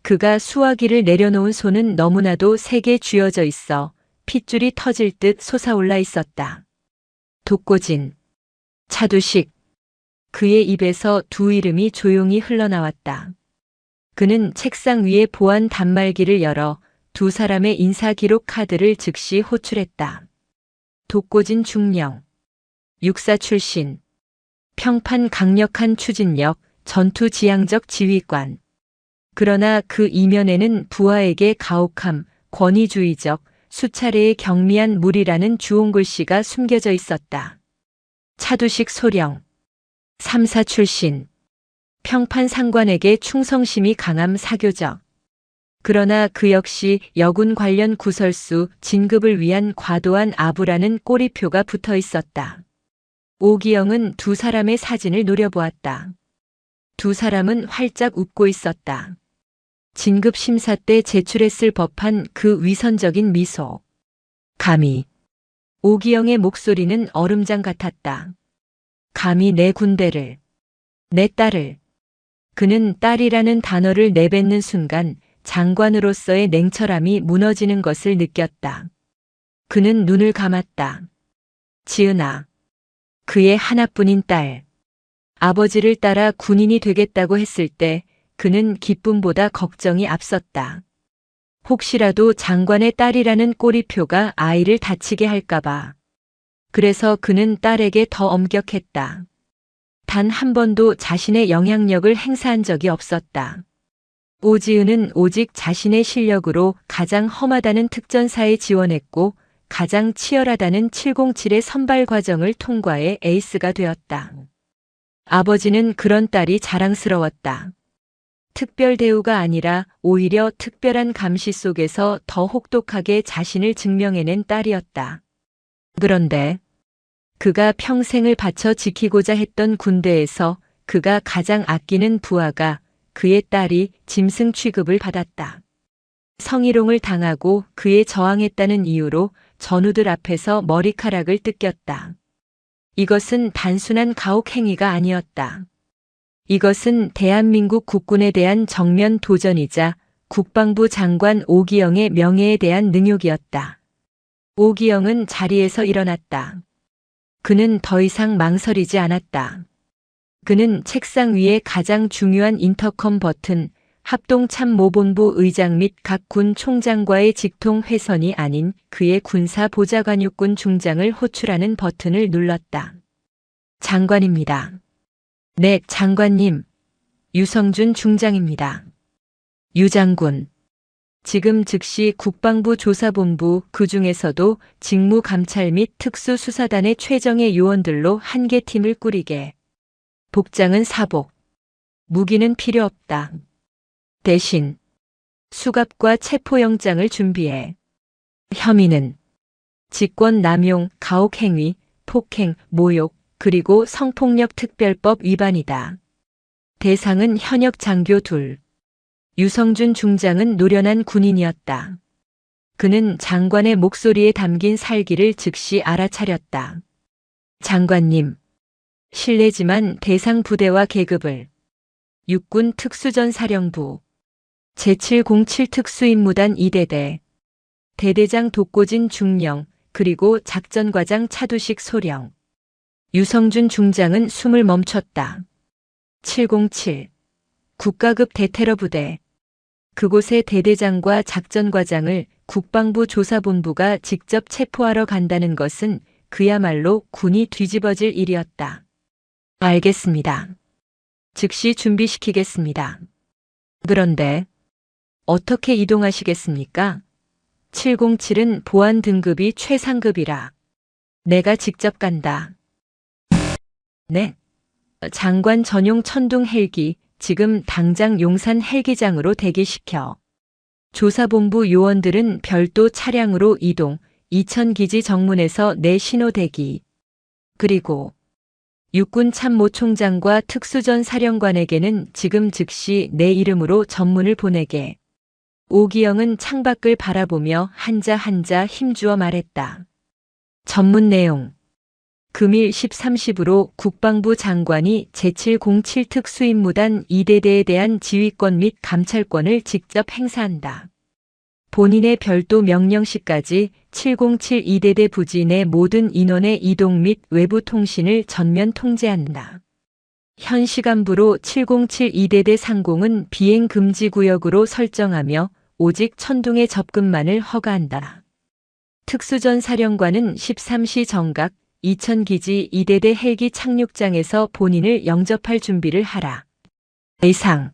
그가 수화기를 내려놓은 손은 너무나도 세게 쥐어져 있어 핏줄이 터질 듯 솟아올라 있었다. 독고진, 차두식. 그의 입에서 두 이름이 조용히 흘러나왔다. 그는 책상 위에 보안 단말기를 열어 두 사람의 인사 기록 카드를 즉시 호출했다. 독고진 중령, 육사 출신, 평판 강력한 추진력, 전투지향적 지휘관. 그러나 그 이면에는 부하에게 가혹함, 권위주의적, 수차례의 경미한 무리라는 주홍글씨가 숨겨져 있었다. 차두식 소령, 삼사 출신, 평판 상관에게 충성심이 강함 사교적. 그러나 그 역시 여군 관련 구설수 진급을 위한 과도한 아부라는 꼬리표가 붙어 있었다. 오기영은 두 사람의 사진을 노려보았다. 두 사람은 활짝 웃고 있었다. 진급 심사 때 제출했을 법한 그 위선적인 미소. 감히. 오기영의 목소리는 얼음장 같았다. 감히 내 군대를, 내 딸을. 그는 딸이라는 단어를 내뱉는 순간 장관으로서의 냉철함이 무너지는 것을 느꼈다. 그는 눈을 감았다. 지은아. 그의 하나뿐인 딸. 아버지를 따라 군인이 되겠다고 했을 때 그는 기쁨보다 걱정이 앞섰다. 혹시라도 장관의 딸이라는 꼬리표가 아이를 다치게 할까봐. 그래서 그는 딸에게 더 엄격했다. 단 한 번도 자신의 영향력을 행사한 적이 없었다. 오지은은 오직 자신의 실력으로 가장 험하다는 특전사에 지원했고 가장 치열하다는 707의 선발 과정을 통과해 에이스가 되었다. 아버지는 그런 딸이 자랑스러웠다. 특별 대우가 아니라 오히려 특별한 감시 속에서 더 혹독하게 자신을 증명해낸 딸이었다. 그런데 그가 평생을 바쳐 지키고자 했던 군대에서 그가 가장 아끼는 부하가 그의 딸이 짐승 취급을 받았다. 성희롱을 당하고 그에 저항했다는 이유로 전우들 앞에서 머리카락을 뜯겼다. 이것은 단순한 가혹 행위가 아니었다. 이것은 대한민국 국군에 대한 정면 도전이자 국방부 장관 오기영의 명예에 대한 능욕이었다. 오기영은 자리에서 일어났다. 그는 더 이상 망설이지 않았다. 그는 책상 위에 가장 중요한 인터컴 버튼, 합동참모본부 의장 및 각 군 총장과의 직통 회선이 아닌 그의 군사 보좌관육군 중장을 호출하는 버튼을 눌렀다. 장관입니다. 네, 장관님. 유성준 중장입니다. 유 장군. 지금 즉시 국방부 조사본부 그중에서도 직무감찰 및 특수수사단의 최정예 요원들로 한 개 팀을 꾸리게. 복장은 사복. 무기는 필요 없다. 대신 수갑과 체포영장을 준비해. 혐의는 직권 남용, 가혹행위, 폭행, 모욕, 그리고 성폭력 특별법 위반이다. 대상은 현역 장교 둘. 유성준 중장은 노련한 군인이었다. 그는 장관의 목소리에 담긴 살기를 즉시 알아차렸다. 장관님, 실례지만 대상 부대와 계급을 육군 특수전사령부 제707 특수임무단 2대대 대대장 독고진 중령 그리고 작전과장 차두식 소령. 유성준 중장은 숨을 멈췄다. 707 국가급 대테러 부대. 그곳의 대대장과 작전과장을 국방부 조사본부가 직접 체포하러 간다는 것은 그야말로 군이 뒤집어질 일이었다. 알겠습니다. 즉시 준비시키겠습니다. 그런데 어떻게 이동하시겠습니까? 707은 보안 등급이 최상급이라. 내가 직접 간다. 네. 장관 전용 천둥 헬기, 지금 당장 용산 헬기장으로 대기시켜. 조사본부 요원들은 별도 차량으로 이동, 이천기지 정문에서 내 신호 대기. 그리고 육군 참모총장과 특수전 사령관에게는 지금 즉시 내 이름으로 전문을 보내게. 오기영은 창밖을 바라보며 한자 한자 힘주어 말했다. 전문 내용. 금일 13시부로 국방부 장관이 제707 특수임무단 2대대에 대한 지휘권 및 감찰권을 직접 행사한다. 본인의 별도 명령시까지 707 2대대 부지 내 모든 인원의 이동 및 외부 통신을 전면 통제한다. 현 시간부로 707 2대대 상공은 비행 금지 구역으로 설정하며 오직 천둥의 접근만을 허가한다. 특수전 사령관은 13시 정각 이천기지 2대대 헬기 착륙장에서 본인을 영접할 준비를 하라. 이상.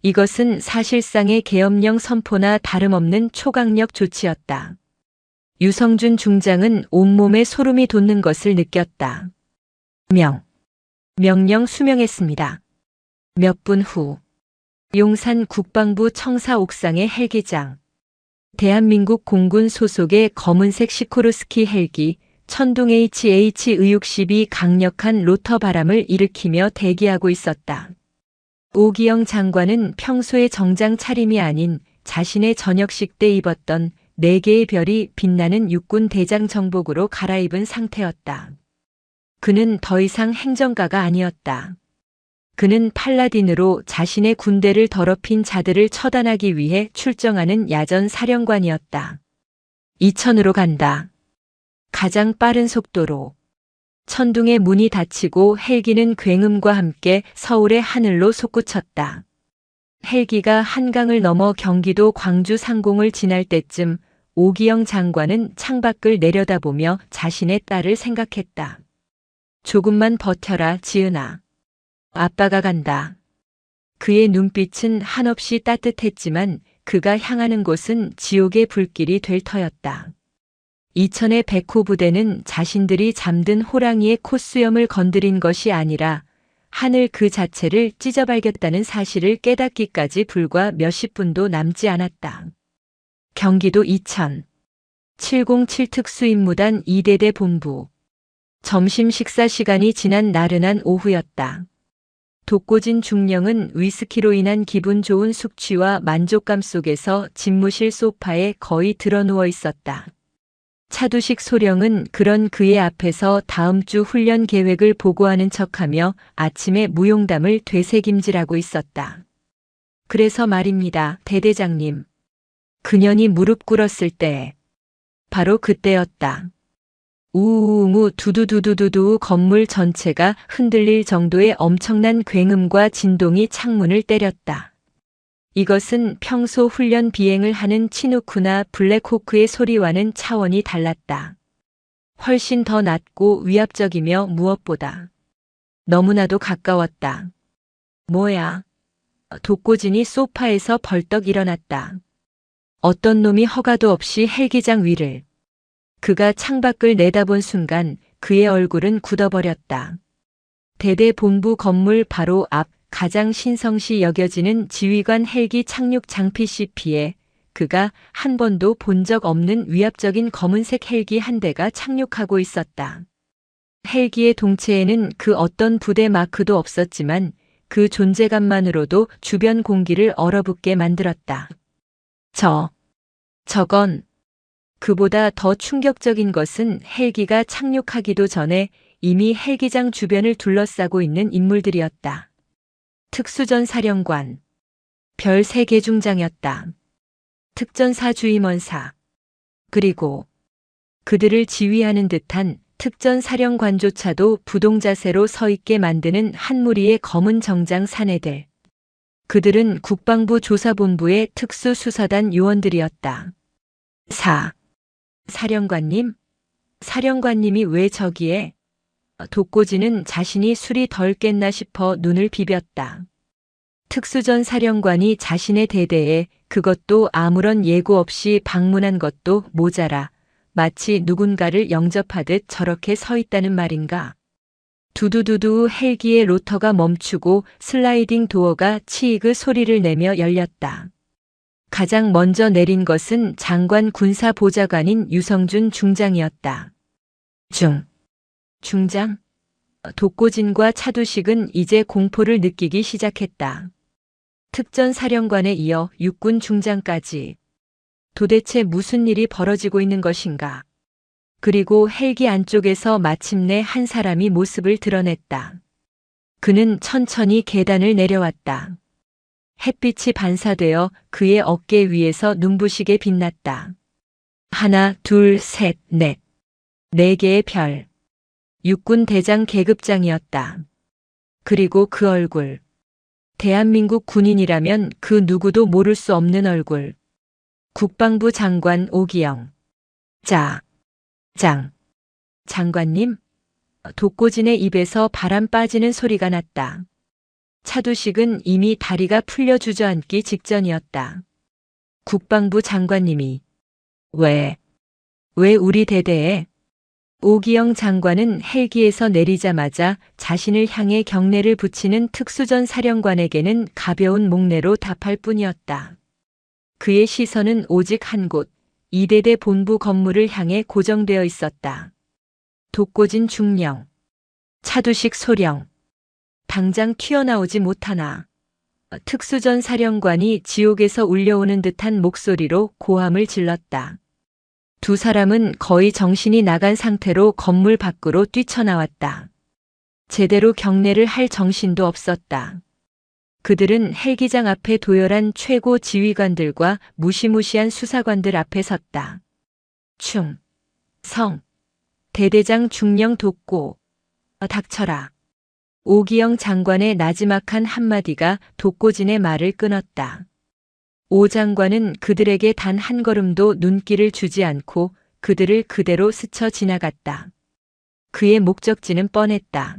이것은 사실상의 계엄령 선포나 다름없는 초강력 조치였다. 유성준 중장은 온몸에 소름이 돋는 것을 느꼈다. 명령 수명했습니다. 몇 분 후. 용산 국방부 청사 옥상의 헬기장. 대한민국 공군 소속의 검은색 시코르스키 헬기 천둥 HH-의육십이 강력한 로터 바람을 일으키며 대기하고 있었다. 오기영 장관은 평소의 정장 차림이 아닌 자신의 저녁식 때 입었던 4개의 별이 빛나는 육군 대장 정복으로 갈아입은 상태였다. 그는 더 이상 행정가가 아니었다. 그는 팔라딘으로 자신의 군대를 더럽힌 자들을 처단하기 위해 출정하는 야전 사령관이었다. 이천으로 간다. 가장 빠른 속도로. 천둥의 문이 닫히고 헬기는 굉음과 함께 서울의 하늘로 솟구쳤다. 헬기가 한강을 넘어 경기도 광주 상공을 지날 때쯤 오기영 장관은 창밖을 내려다보며 자신의 딸을 생각했다. 조금만 버텨라, 지은아. 아빠가 간다. 그의 눈빛은 한없이 따뜻했지만 그가 향하는 곳은 지옥의 불길이 될 터였다. 이천의 백호 부대는 자신들이 잠든 호랑이의 콧수염을 건드린 것이 아니라 하늘 그 자체를 찢어발겼다는 사실을 깨닫기까지 불과 몇십 분도 남지 않았다. 경기도 이천 707 특수임무단 2대대 본부. 점심 식사 시간이 지난 나른한 오후였다. 독고진 중령은 위스키로 인한 기분 좋은 숙취와 만족감 속에서 집무실 소파에 거의 드러누워 있었다. 차두식 소령은 그런 그의 앞에서 다음 주 훈련 계획을 보고하는 척하며 아침에 무용담을 되새김질하고 있었다. 그래서 말입니다, 대대장님. 그년이 무릎 꿇었을 때. 바로 그때였다. 우우우우 두두두두두두 건물 전체가 흔들릴 정도의 엄청난 굉음과 진동이 창문을 때렸다. 이것은 평소 훈련 비행을 하는 치누크나 블랙호크의 소리와는 차원이 달랐다. 훨씬 더 낮고 위압적이며 무엇보다 너무나도 가까웠다. 뭐야? 독고진이 소파에서 벌떡 일어났다. 어떤 놈이 허가도 없이 헬기장 위를. 그가 창밖을 내다본 순간 그의 얼굴은 굳어버렸다. 대대 본부 건물 바로 앞 가장 신성시 여겨지는 지휘관 헬기 착륙 장 PCP에 그가 한 번도 본 적 없는 위압적인 검은색 헬기 한 대가 착륙하고 있었다. 헬기의 동체에는 그 어떤 부대 마크도 없었지만 그 존재감만으로도 주변 공기를 얼어붙게 만들었다. 저건 그보다 더 충격적인 것은 헬기가 착륙하기도 전에 이미 헬기장 주변을 둘러싸고 있는 인물들이었다. 특수전 사령관, 별 3개 중장이었다. 특전사 주임원사, 그리고 그들을 지휘하는 듯한 특전 사령관조차도 부동자세로 서 있게 만드는 한 무리의 검은 정장 사내들. 그들은 국방부 조사본부의 특수수사단 요원들이었다. 사령관님? 사령관님이 왜 저기에? 독고지는 자신이 술이 덜 깼나 싶어 눈을 비볐다. 특수전 사령관이 자신의 대대에 그것도 아무런 예고 없이 방문한 것도 모자라 마치 누군가를 영접하듯 저렇게 서 있다는 말인가. 두두두두 헬기의 로터가 멈추고 슬라이딩 도어가 치익의 소리를 내며 열렸다. 가장 먼저 내린 것은 장관 군사보좌관인 유성준 중장이었다. 중장? 독고진과 차두식은 이제 공포를 느끼기 시작했다. 특전사령관에 이어 육군 중장까지. 도대체 무슨 일이 벌어지고 있는 것인가? 그리고 헬기 안쪽에서 마침내 한 사람이 모습을 드러냈다. 그는 천천히 계단을 내려왔다. 햇빛이 반사되어 그의 어깨 위에서 눈부시게 빛났다. 하나, 둘, 셋, 넷. 4개의 별. 육군 대장 계급장이었다. 그리고 그 얼굴. 대한민국 군인이라면 그 누구도 모를 수 없는 얼굴. 국방부 장관 오기영. 장관님? 독고진의 입에서 바람 빠지는 소리가 났다. 차두식은 이미 다리가 풀려 주저앉기 직전이었다. 국방부 장관님이. 왜 우리 대대에? 오기영 장관은 헬기에서 내리자마자 자신을 향해 경례를 붙이는 특수전 사령관에게는 가벼운 목례로 답할 뿐이었다. 그의 시선은 오직 한 곳, 이대대 본부 건물을 향해 고정되어 있었다. 독고진 중령, 차두식 소령, 당장 튀어나오지 못하나. 특수전 사령관이 지옥에서 울려오는 듯한 목소리로 고함을 질렀다. 두 사람은 거의 정신이 나간 상태로 건물 밖으로 뛰쳐나왔다. 제대로 경례를 할 정신도 없었다. 그들은 헬기장 앞에 도열한 최고 지휘관들과 무시무시한 수사관들 앞에 섰다. 대대장 중령 독고. 닥쳐라. 오기영 장관의 나지막한 한마디가 독고진의 말을 끊었다. 오 장관은 그들에게 단 한 걸음도 눈길을 주지 않고 그들을 그대로 스쳐 지나갔다. 그의 목적지는 뻔했다.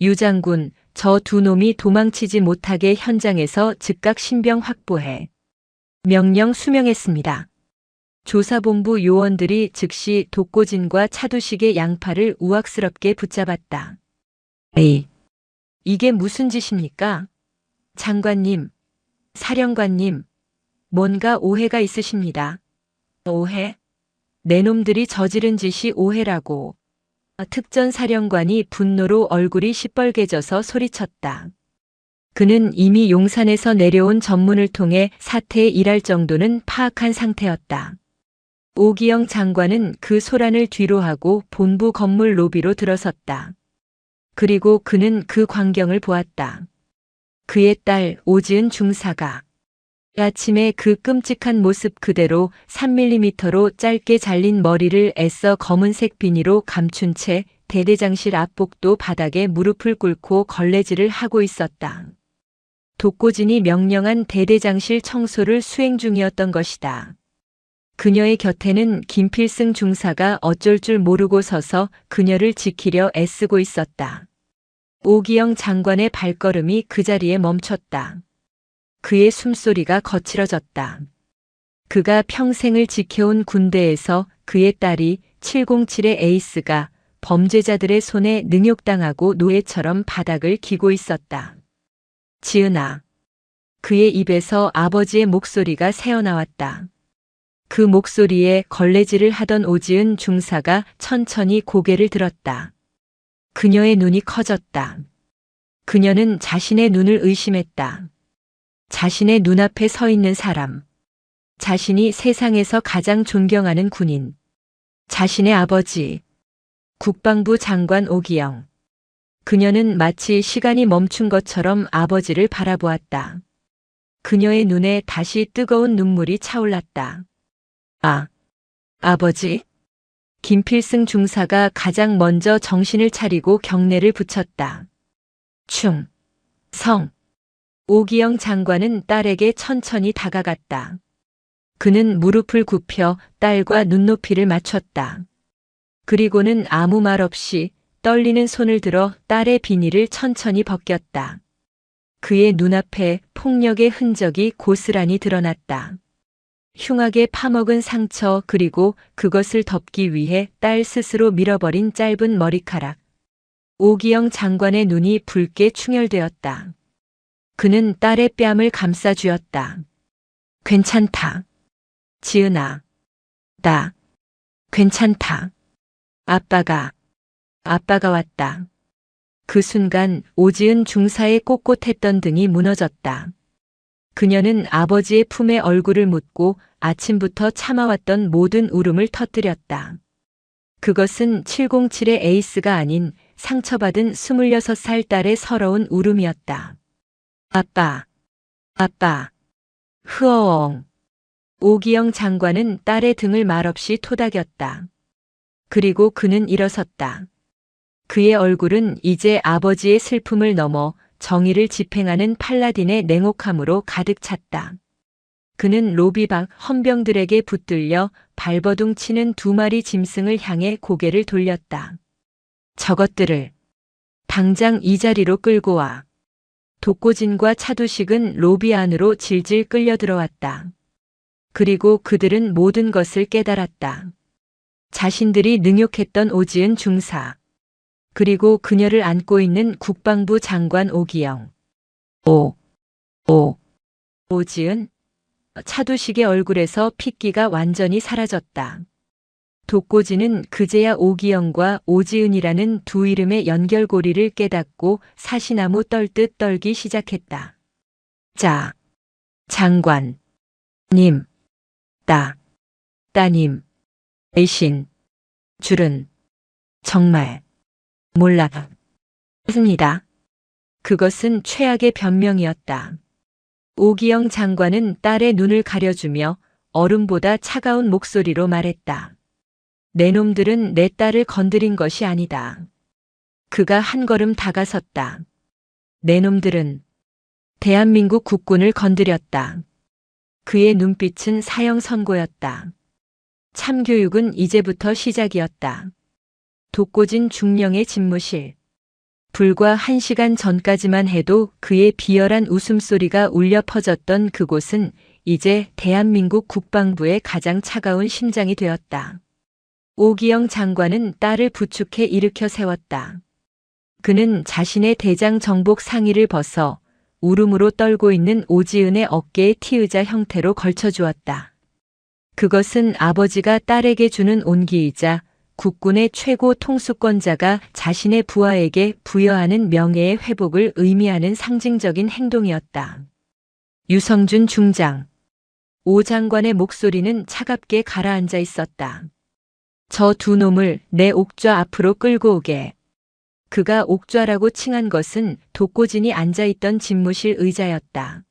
유 장군, 저 두 놈이 도망치지 못하게 현장에서 즉각 신병 확보해. 명령 수명했습니다. 조사본부 요원들이 즉시 독고진과 차두식의 양팔을 우악스럽게 붙잡았다. 이게 무슨 짓입니까? 장관님, 사령관님, 뭔가 오해가 있으십니다. 오해? 내 놈들이 저지른 짓이 오해라고. 특전사령관이 분노로 얼굴이 시뻘개져서 소리쳤다. 그는 이미 용산에서 내려온 전문을 통해 사태에 일할 정도는 파악한 상태였다. 오기영 장관은 그 소란을 뒤로하고 본부 건물 로비로 들어섰다. 그리고 그는 그 광경을 보았다. 그의 딸 오지은 중사가 아침에 그 끔찍한 모습 그대로 3mm로 짧게 잘린 머리를 애써 검은색 비니로 감춘 채 대대장실 앞복도 바닥에 무릎을 꿇고 걸레질을 하고 있었다. 독고진이 명령한 대대장실 청소를 수행 중이었던 것이다. 그녀의 곁에는 김필승 중사가 어쩔 줄 모르고 서서 그녀를 지키려 애쓰고 있었다. 오기영 장관의 발걸음이 그 자리에 멈췄다. 그의 숨소리가 거칠어졌다. 그가 평생을 지켜온 군대에서 그의 딸이 707의 에이스가 범죄자들의 손에 능욕당하고 노예처럼 바닥을 기고 있었다. 지은아. 그의 입에서 아버지의 목소리가 새어나왔다. 그 목소리에 걸레질을 하던 오지은 중사가 천천히 고개를 들었다. 그녀의 눈이 커졌다. 그녀는 자신의 눈을 의심했다. 자신의 눈앞에 서 있는 사람. 자신이 세상에서 가장 존경하는 군인. 자신의 아버지. 국방부 장관 오기영. 그녀는 마치 시간이 멈춘 것처럼 아버지를 바라보았다. 그녀의 눈에 다시 뜨거운 눈물이 차올랐다. 아버지? 김필승 중사가 가장 먼저 정신을 차리고 경례를 붙였다. 오기영 장관은 딸에게 천천히 다가갔다. 그는 무릎을 굽혀 딸과 눈높이를 맞췄다. 그리고는 아무 말 없이 떨리는 손을 들어 딸의 비닐을 천천히 벗겼다. 그의 눈앞에 폭력의 흔적이 고스란히 드러났다. 흉하게 파먹은 상처 그리고 그것을 덮기 위해 딸 스스로 밀어버린 짧은 머리카락. 오기영 장관의 눈이 붉게 충혈되었다. 그는 딸의 뺨을 감싸쥐었다. 괜찮다. 지은아. 나. 괜찮다. 아빠가 왔다. 그 순간 오지은 중사의 꼿꼿했던 등이 무너졌다. 그녀는 아버지의 품에 얼굴을 묻고 아침부터 참아왔던 모든 울음을 터뜨렸다. 그것은 707의 에이스가 아닌 상처받은 26살 딸의 서러운 울음이었다. 아빠, 아빠, 흐어엉. 오기영 장관은 딸의 등을 말없이 토닥였다. 그리고 그는 일어섰다. 그의 얼굴은 이제 아버지의 슬픔을 넘어 정의를 집행하는 팔라딘의 냉혹함으로 가득 찼다. 그는 로비 밖 헌병들에게 붙들려 발버둥 치는 2마리 짐승을 향해 고개를 돌렸다. 저것들을 당장 이 자리로 끌고 와. 독고진과 차두식은 로비 안으로 질질 끌려 들어왔다. 그리고 그들은 모든 것을 깨달았다. 자신들이 능욕했던 오지은 중사, 그리고 그녀를 안고 있는 국방부 장관 오기영. 오지은? 차두식의 얼굴에서 핏기가 완전히 사라졌다. 독고지는 그제야 오기영과 오지은이라는 두 이름의 연결고리를 깨닫고 사시나무 떨듯 떨기 시작했다. 자, 장관, 님, 따님, 애신, 줄은, 정말, 몰랐습니다. 그것은 최악의 변명이었다. 오기영 장관은 딸의 눈을 가려주며 얼음보다 차가운 목소리로 말했다. 내 놈들은 내 딸을 건드린 것이 아니다. 그가 한 걸음 다가섰다. 내 놈들은 대한민국 국군을 건드렸다. 그의 눈빛은 사형 선고였다. 참교육은 이제부터 시작이었다. 독고진 중령의 집무실. 불과 1시간 전까지만 해도 그의 비열한 웃음소리가 울려 퍼졌던 그곳은 이제 대한민국 국방부의 가장 차가운 심장이 되었다. 오기영 장관은 딸을 부축해 일으켜 세웠다. 그는 자신의 대장 정복 상의를 벗어 울음으로 떨고 있는 오지은의 어깨에 T의자 형태로 걸쳐주었다. 그것은 아버지가 딸에게 주는 온기이자 국군의 최고 통수권자가 자신의 부하에게 부여하는 명예의 회복을 의미하는 상징적인 행동이었다. 유성준 중장. 오 장관의 목소리는 차갑게 가라앉아 있었다. 저 두 놈을 내 옥좌 앞으로 끌고 오게. 그가 옥좌라고 칭한 것은 독고진이 앉아있던 집무실 의자였다.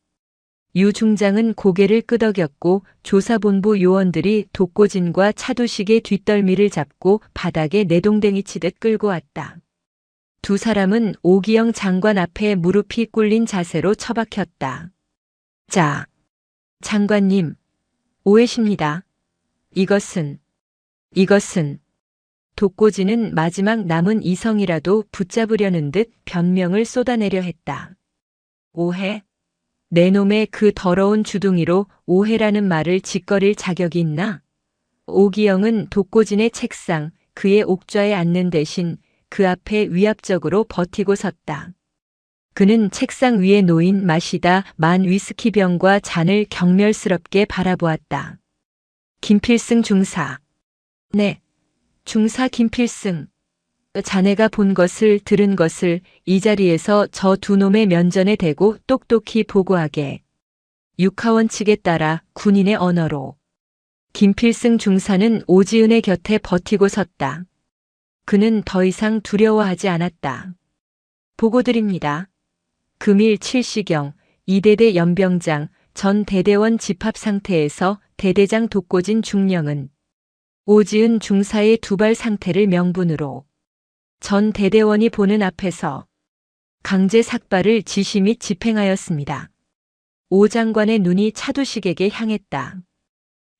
유 중장은 고개를 끄덕였고 조사본부 요원들이 독고진과 차두식의 뒷덜미를 잡고 바닥에 내동댕이 치듯 끌고 왔다. 두 사람은 오기영 장관 앞에 무릎이 꿇린 자세로 처박혔다. 자, 장관님, 오해십니다. 이것은 독고진은 마지막 남은 이성이라도 붙잡으려는 듯 변명을 쏟아내려 했다. 오해? 내 놈의 그 더러운 주둥이로 오해라는 말을 짓거릴 자격이 있나? 오기영은 독고진의 책상, 그의 옥좌에 앉는 대신 그 앞에 위압적으로 버티고 섰다. 그는 책상 위에 놓인 마시다 만 위스키병과 잔을 경멸스럽게 바라보았다. 김필승 중사. 네, 중사 김필승. 자네가 본 것을 들은 것을 이 자리에서 저 두 놈의 면전에 대고 똑똑히 보고하게. 육하원 측에 따라 군인의 언어로. 김필승 중사는 오지은의 곁에 버티고 섰다. 그는 더 이상 두려워하지 않았다. 보고드립니다. 금일 7시경 이대대 연병장 전 대대원 집합 상태에서 대대장 독고진 중령은 오지은 중사의 두발 상태를 명분으로 전 대대원이 보는 앞에서 강제 삭발을 지시 및 집행하였습니다. 오 장관의 눈이 차두식에게 향했다.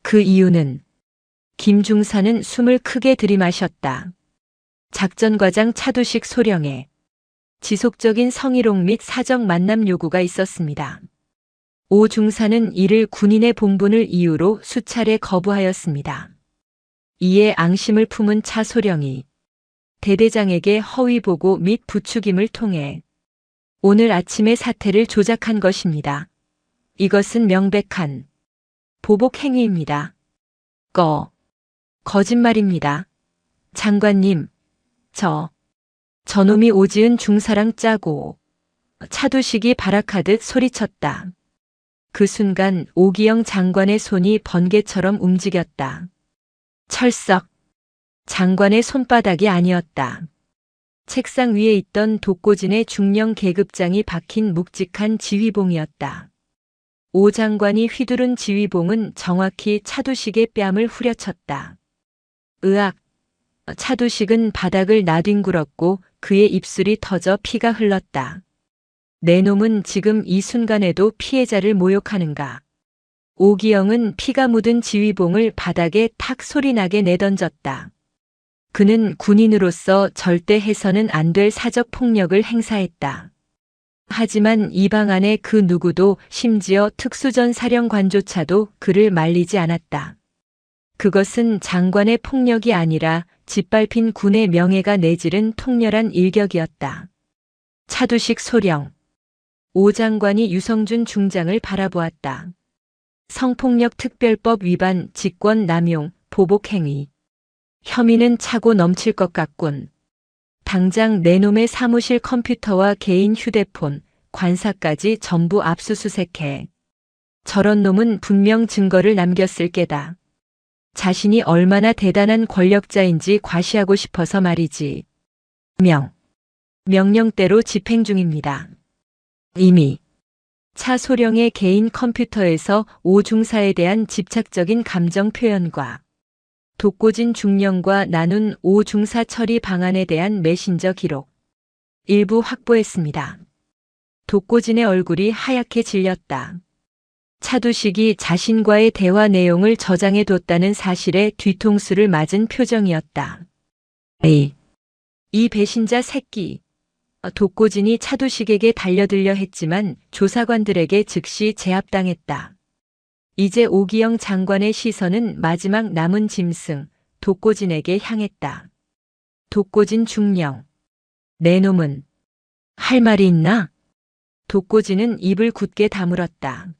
그 이유는 김 중사는 숨을 크게 들이마셨다. 작전과장 차두식 소령에 지속적인 성희롱 및 사적 만남 요구가 있었습니다. 오 중사는 이를 군인의 본분을 이유로 수차례 거부하였습니다. 이에 앙심을 품은 차 소령이 대대장에게 허위 보고 및 부추김을 통해 오늘 아침의 사태를 조작한 것입니다. 이것은 명백한 보복 행위입니다. 거짓말입니다. 장관님, 저놈이 오지은 중사랑 짜고 차두식이 발악하듯 소리쳤다. 그 순간 오기영 장관의 손이 번개처럼 움직였다. 철썩. 장관의 손바닥이 아니었다. 책상 위에 있던 독고진의 중령 계급장이 박힌 묵직한 지휘봉이었다. 오 장관이 휘두른 지휘봉은 정확히 차두식의 뺨을 후려쳤다. 으악! 차두식은 바닥을 나뒹굴었고 그의 입술이 터져 피가 흘렀다. 내 놈은 지금 이 순간에도 피해자를 모욕하는가. 오기영은 피가 묻은 지휘봉을 바닥에 탁 소리나게 내던졌다. 그는 군인으로서 절대 해서는 안 될 사적 폭력을 행사했다. 하지만 이 방 안에 그 누구도, 심지어 특수전 사령관조차도 그를 말리지 않았다. 그것은 장관의 폭력이 아니라 짓밟힌 군의 명예가 내지른 통렬한 일격이었다. 차두식 소령. 오 장관이 유성준 중장을 바라보았다. 성폭력 특별법 위반, 직권 남용, 보복행위. 혐의는 차고 넘칠 것 같군. 당장 내 놈의 사무실 컴퓨터와 개인 휴대폰, 관사까지 전부 압수수색해. 저런 놈은 분명 증거를 남겼을 게다. 자신이 얼마나 대단한 권력자인지 과시하고 싶어서 말이지. 명령대로 집행 중입니다. 이미 차 소령의 개인 컴퓨터에서 오 중사에 대한 집착적인 감정 표현과 독고진 중령과 나눈 오 중사 처리 방안에 대한 메신저 기록 일부 확보했습니다. 독고진의 얼굴이 하얗게 질렸다. 차두식이 자신과의 대화 내용을 저장해 뒀다는 사실에 뒤통수를 맞은 표정이었다. 이 배신자 새끼. 독고진이 차두식에게 달려들려 했지만 조사관들에게 즉시 제압당했다. 이제 오기영 장관의 시선은 마지막 남은 짐승, 독고진에게 향했다. 독고진 중령. 내 놈은 할 말이 있나? 독고진은 입을 굳게 다물었다.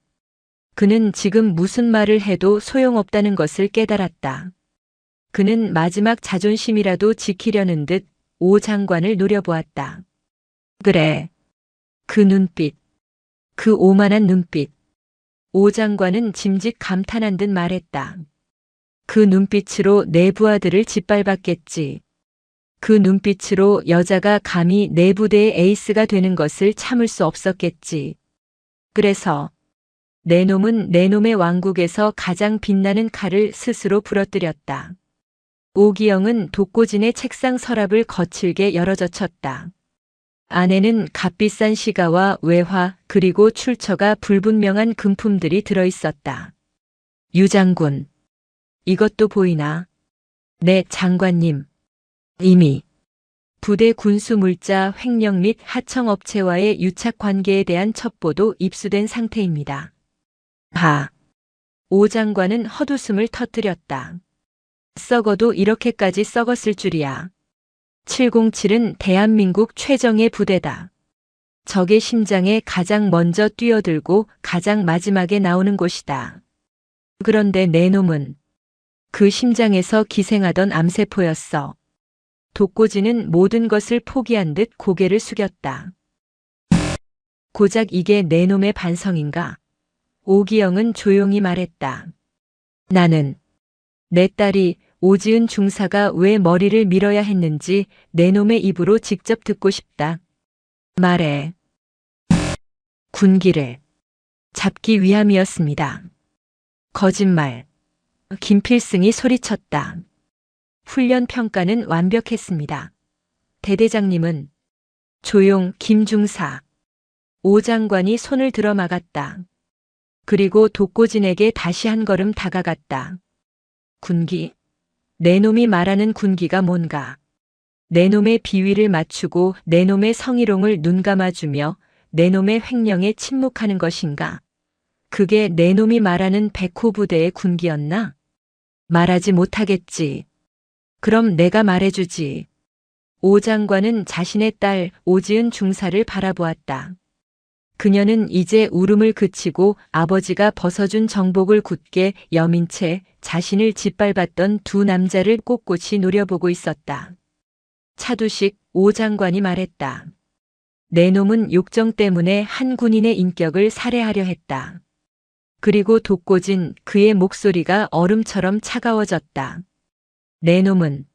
그는 지금 무슨 말을 해도 소용없다는 것을 깨달았다. 그는 마지막 자존심이라도 지키려는 듯 오 장관을 노려보았다. 그래. 그 눈빛. 그 오만한 눈빛. 오 장관은 짐짓 감탄한 듯 말했다. 그 눈빛으로 내 부하들을 짓밟았겠지. 그 눈빛으로 여자가 감히 내 부대의 에이스가 되는 것을 참을 수 없었겠지. 그래서 내 놈은 내 놈의 왕국에서 가장 빛나는 칼을 스스로 부러뜨렸다. 오기영은 독고진의 책상 서랍을 거칠게 열어젖혔다. 안에는 값비싼 시가와 외화 그리고 출처가 불분명한 금품들이 들어있었다. 유 장군. 이것도 보이나? 네, 장관님. 이미 부대 군수 물자 횡령 및 하청업체와의 유착 관계에 대한 첩보도 입수된 상태입니다. 오 장관은 헛웃음을 터뜨렸다. 썩어도 이렇게까지 썩었을 줄이야. 707은 대한민국 최정예 부대다. 적의 심장에 가장 먼저 뛰어들고 가장 마지막에 나오는 곳이다. 그런데 내 놈은 그 심장에서 기생하던 암세포였어. 독고진은 모든 것을 포기한 듯 고개를 숙였다. 고작 이게 내 놈의 반성인가? 오기영은 조용히 말했다. 나는 내 딸이 오지은 중사가 왜 머리를 밀어야 했는지 내 놈의 입으로 직접 듣고 싶다. 말해. 군기를 잡기 위함이었습니다. 거짓말. 김필승이 소리쳤다. 훈련 평가는 완벽했습니다. 대대장님은 조용 김중사. 오 장관이 손을 들어 막았다. 그리고 독고진에게 다시 한 걸음 다가갔다. 군기. 내 놈이 말하는 군기가 뭔가. 내 놈의 비위를 맞추고 내 놈의 성희롱을 눈감아주며 내 놈의 횡령에 침묵하는 것인가. 그게 내 놈이 말하는 백호 부대의 군기였나? 말하지 못하겠지. 그럼 내가 말해주지. 오 장관은 자신의 딸 오지은 중사를 바라보았다. 그녀는 이제 울음을 그치고 아버지가 벗어준 정복을 굳게 여민 채 자신을 짓밟았던 두 남자를 꼿꼿이 노려보고 있었다. 차두식 오 장관이 말했다. 내 놈은 욕정 때문에 한 군인의 인격을 살해하려 했다. 그리고 독고진 그의 목소리가 얼음처럼 차가워졌다. 내 놈은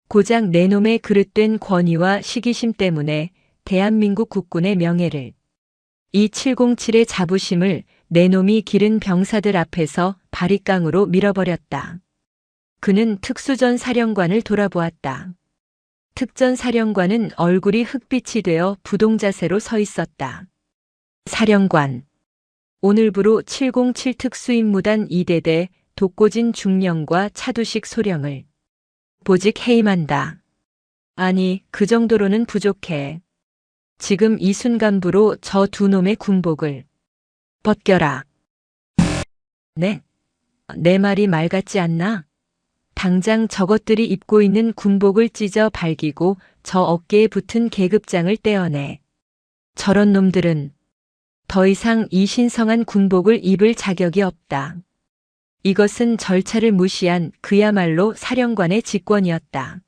고작 내 놈의 그릇된 권위와 시기심 때문에 대한민국 국군의 명예를, 이 707의 자부심을 내 놈이 기른 병사들 앞에서 바리깡으로 밀어버렸다. 그는 특수전 사령관을 돌아보았다. 특전 사령관은 얼굴이 흑빛이 되어 부동자세로 서 있었다. 사령관, 오늘부로 707 특수임무단 2대대 독고진 중령과 차두식 소령을 보직 해임한다. 아니, 그 정도로는 부족해. 지금 이 순간부로 저 두 놈의 군복을 벗겨라. 네? 내 말이 말 같지 않나? 당장 저것들이 입고 있는 군복을 찢어 발기고 저 어깨에 붙은 계급장을 떼어내. 저런 놈들은 더 이상 이 신성한 군복을 입을 자격이 없다. 이것은 절차를 무시한 그야말로 사령관의 직권이었다.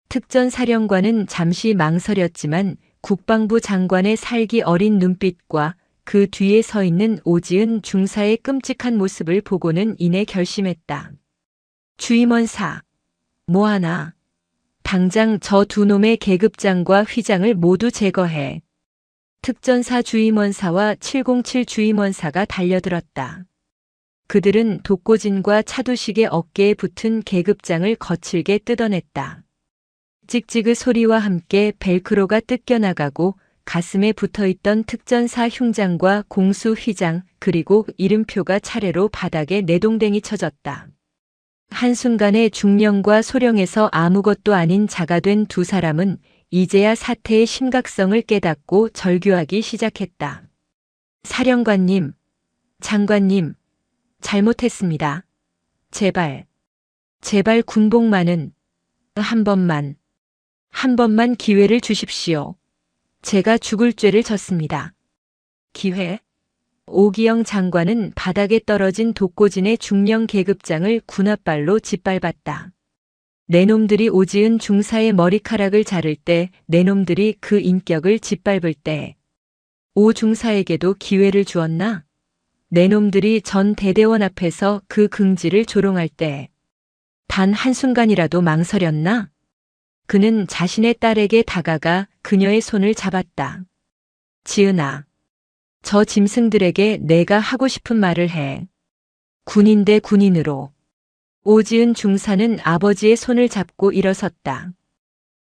특전사령관은 잠시 망설였지만 국방부 장관의 살기 어린 눈빛과 그 뒤에 서 있는 오지은 중사의 끔찍한 모습을 보고는 이내 결심했다. 주임원사, 뭐하나? 당장 저 두 놈의 계급장과 휘장을 모두 제거해. 특전사 주임원사와 707 주임원사가 달려들었다. 그들은 독고진과 차두식의 어깨에 붙은 계급장을 거칠게 뜯어냈다. 찍찍의 소리와 함께 벨크로가 뜯겨나가고 가슴에 붙어있던 특전사 흉장과 공수 휘장 그리고 이름표가 차례로 바닥에 내동댕이 쳐졌다. 한순간에 중령과 소령에서 아무것도 아닌 자가 된 두 사람은 이제야 사태의 심각성을 깨닫고 절규하기 시작했다. 사령관님, 장관님, 잘못했습니다. 제발 군복만은 한 번만 기회를 주십시오. 제가 죽을 죄를 졌습니다. 기회? 오기영 장관은 바닥에 떨어진 독고진의 중령 계급장을 군홧발로 짓밟았다. 내 놈들이 오지은 중사의 머리카락을 자를 때, 내 놈들이 그 인격을 짓밟을 때, 오 중사에게도 기회를 주었나? 내 놈들이 전 대대원 앞에서 그 긍지를 조롱할 때, 단 한순간이라도 망설였나? 그는 자신의 딸에게 다가가 그녀의 손을 잡았다. 지은아, 저 짐승들에게 내가 하고 싶은 말을 해. 군인 대 군인으로. 오지은 중사는 아버지의 손을 잡고 일어섰다.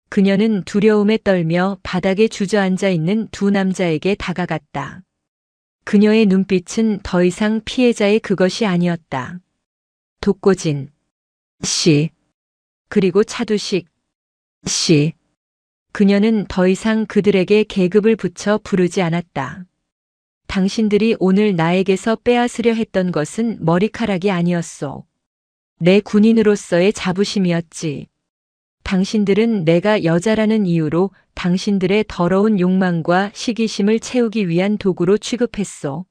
그녀는 두려움에 떨며 바닥에 주저앉아 있는 두 남자에게 다가갔다. 그녀의 눈빛은 더 이상 피해자의 그것이 아니었다. 독고진 씨, 그리고 차두식 씨. 그녀는 더 이상 그들에게 계급을 붙여 부르지 않았다. 당신들이 오늘 나에게서 빼앗으려 했던 것은 머리카락이 아니었소. 내 군인으로서의 자부심이었지. 당신들은 내가 여자라는 이유로 당신들의 더러운 욕망과 시기심을 채우기 위한 도구로 취급했소.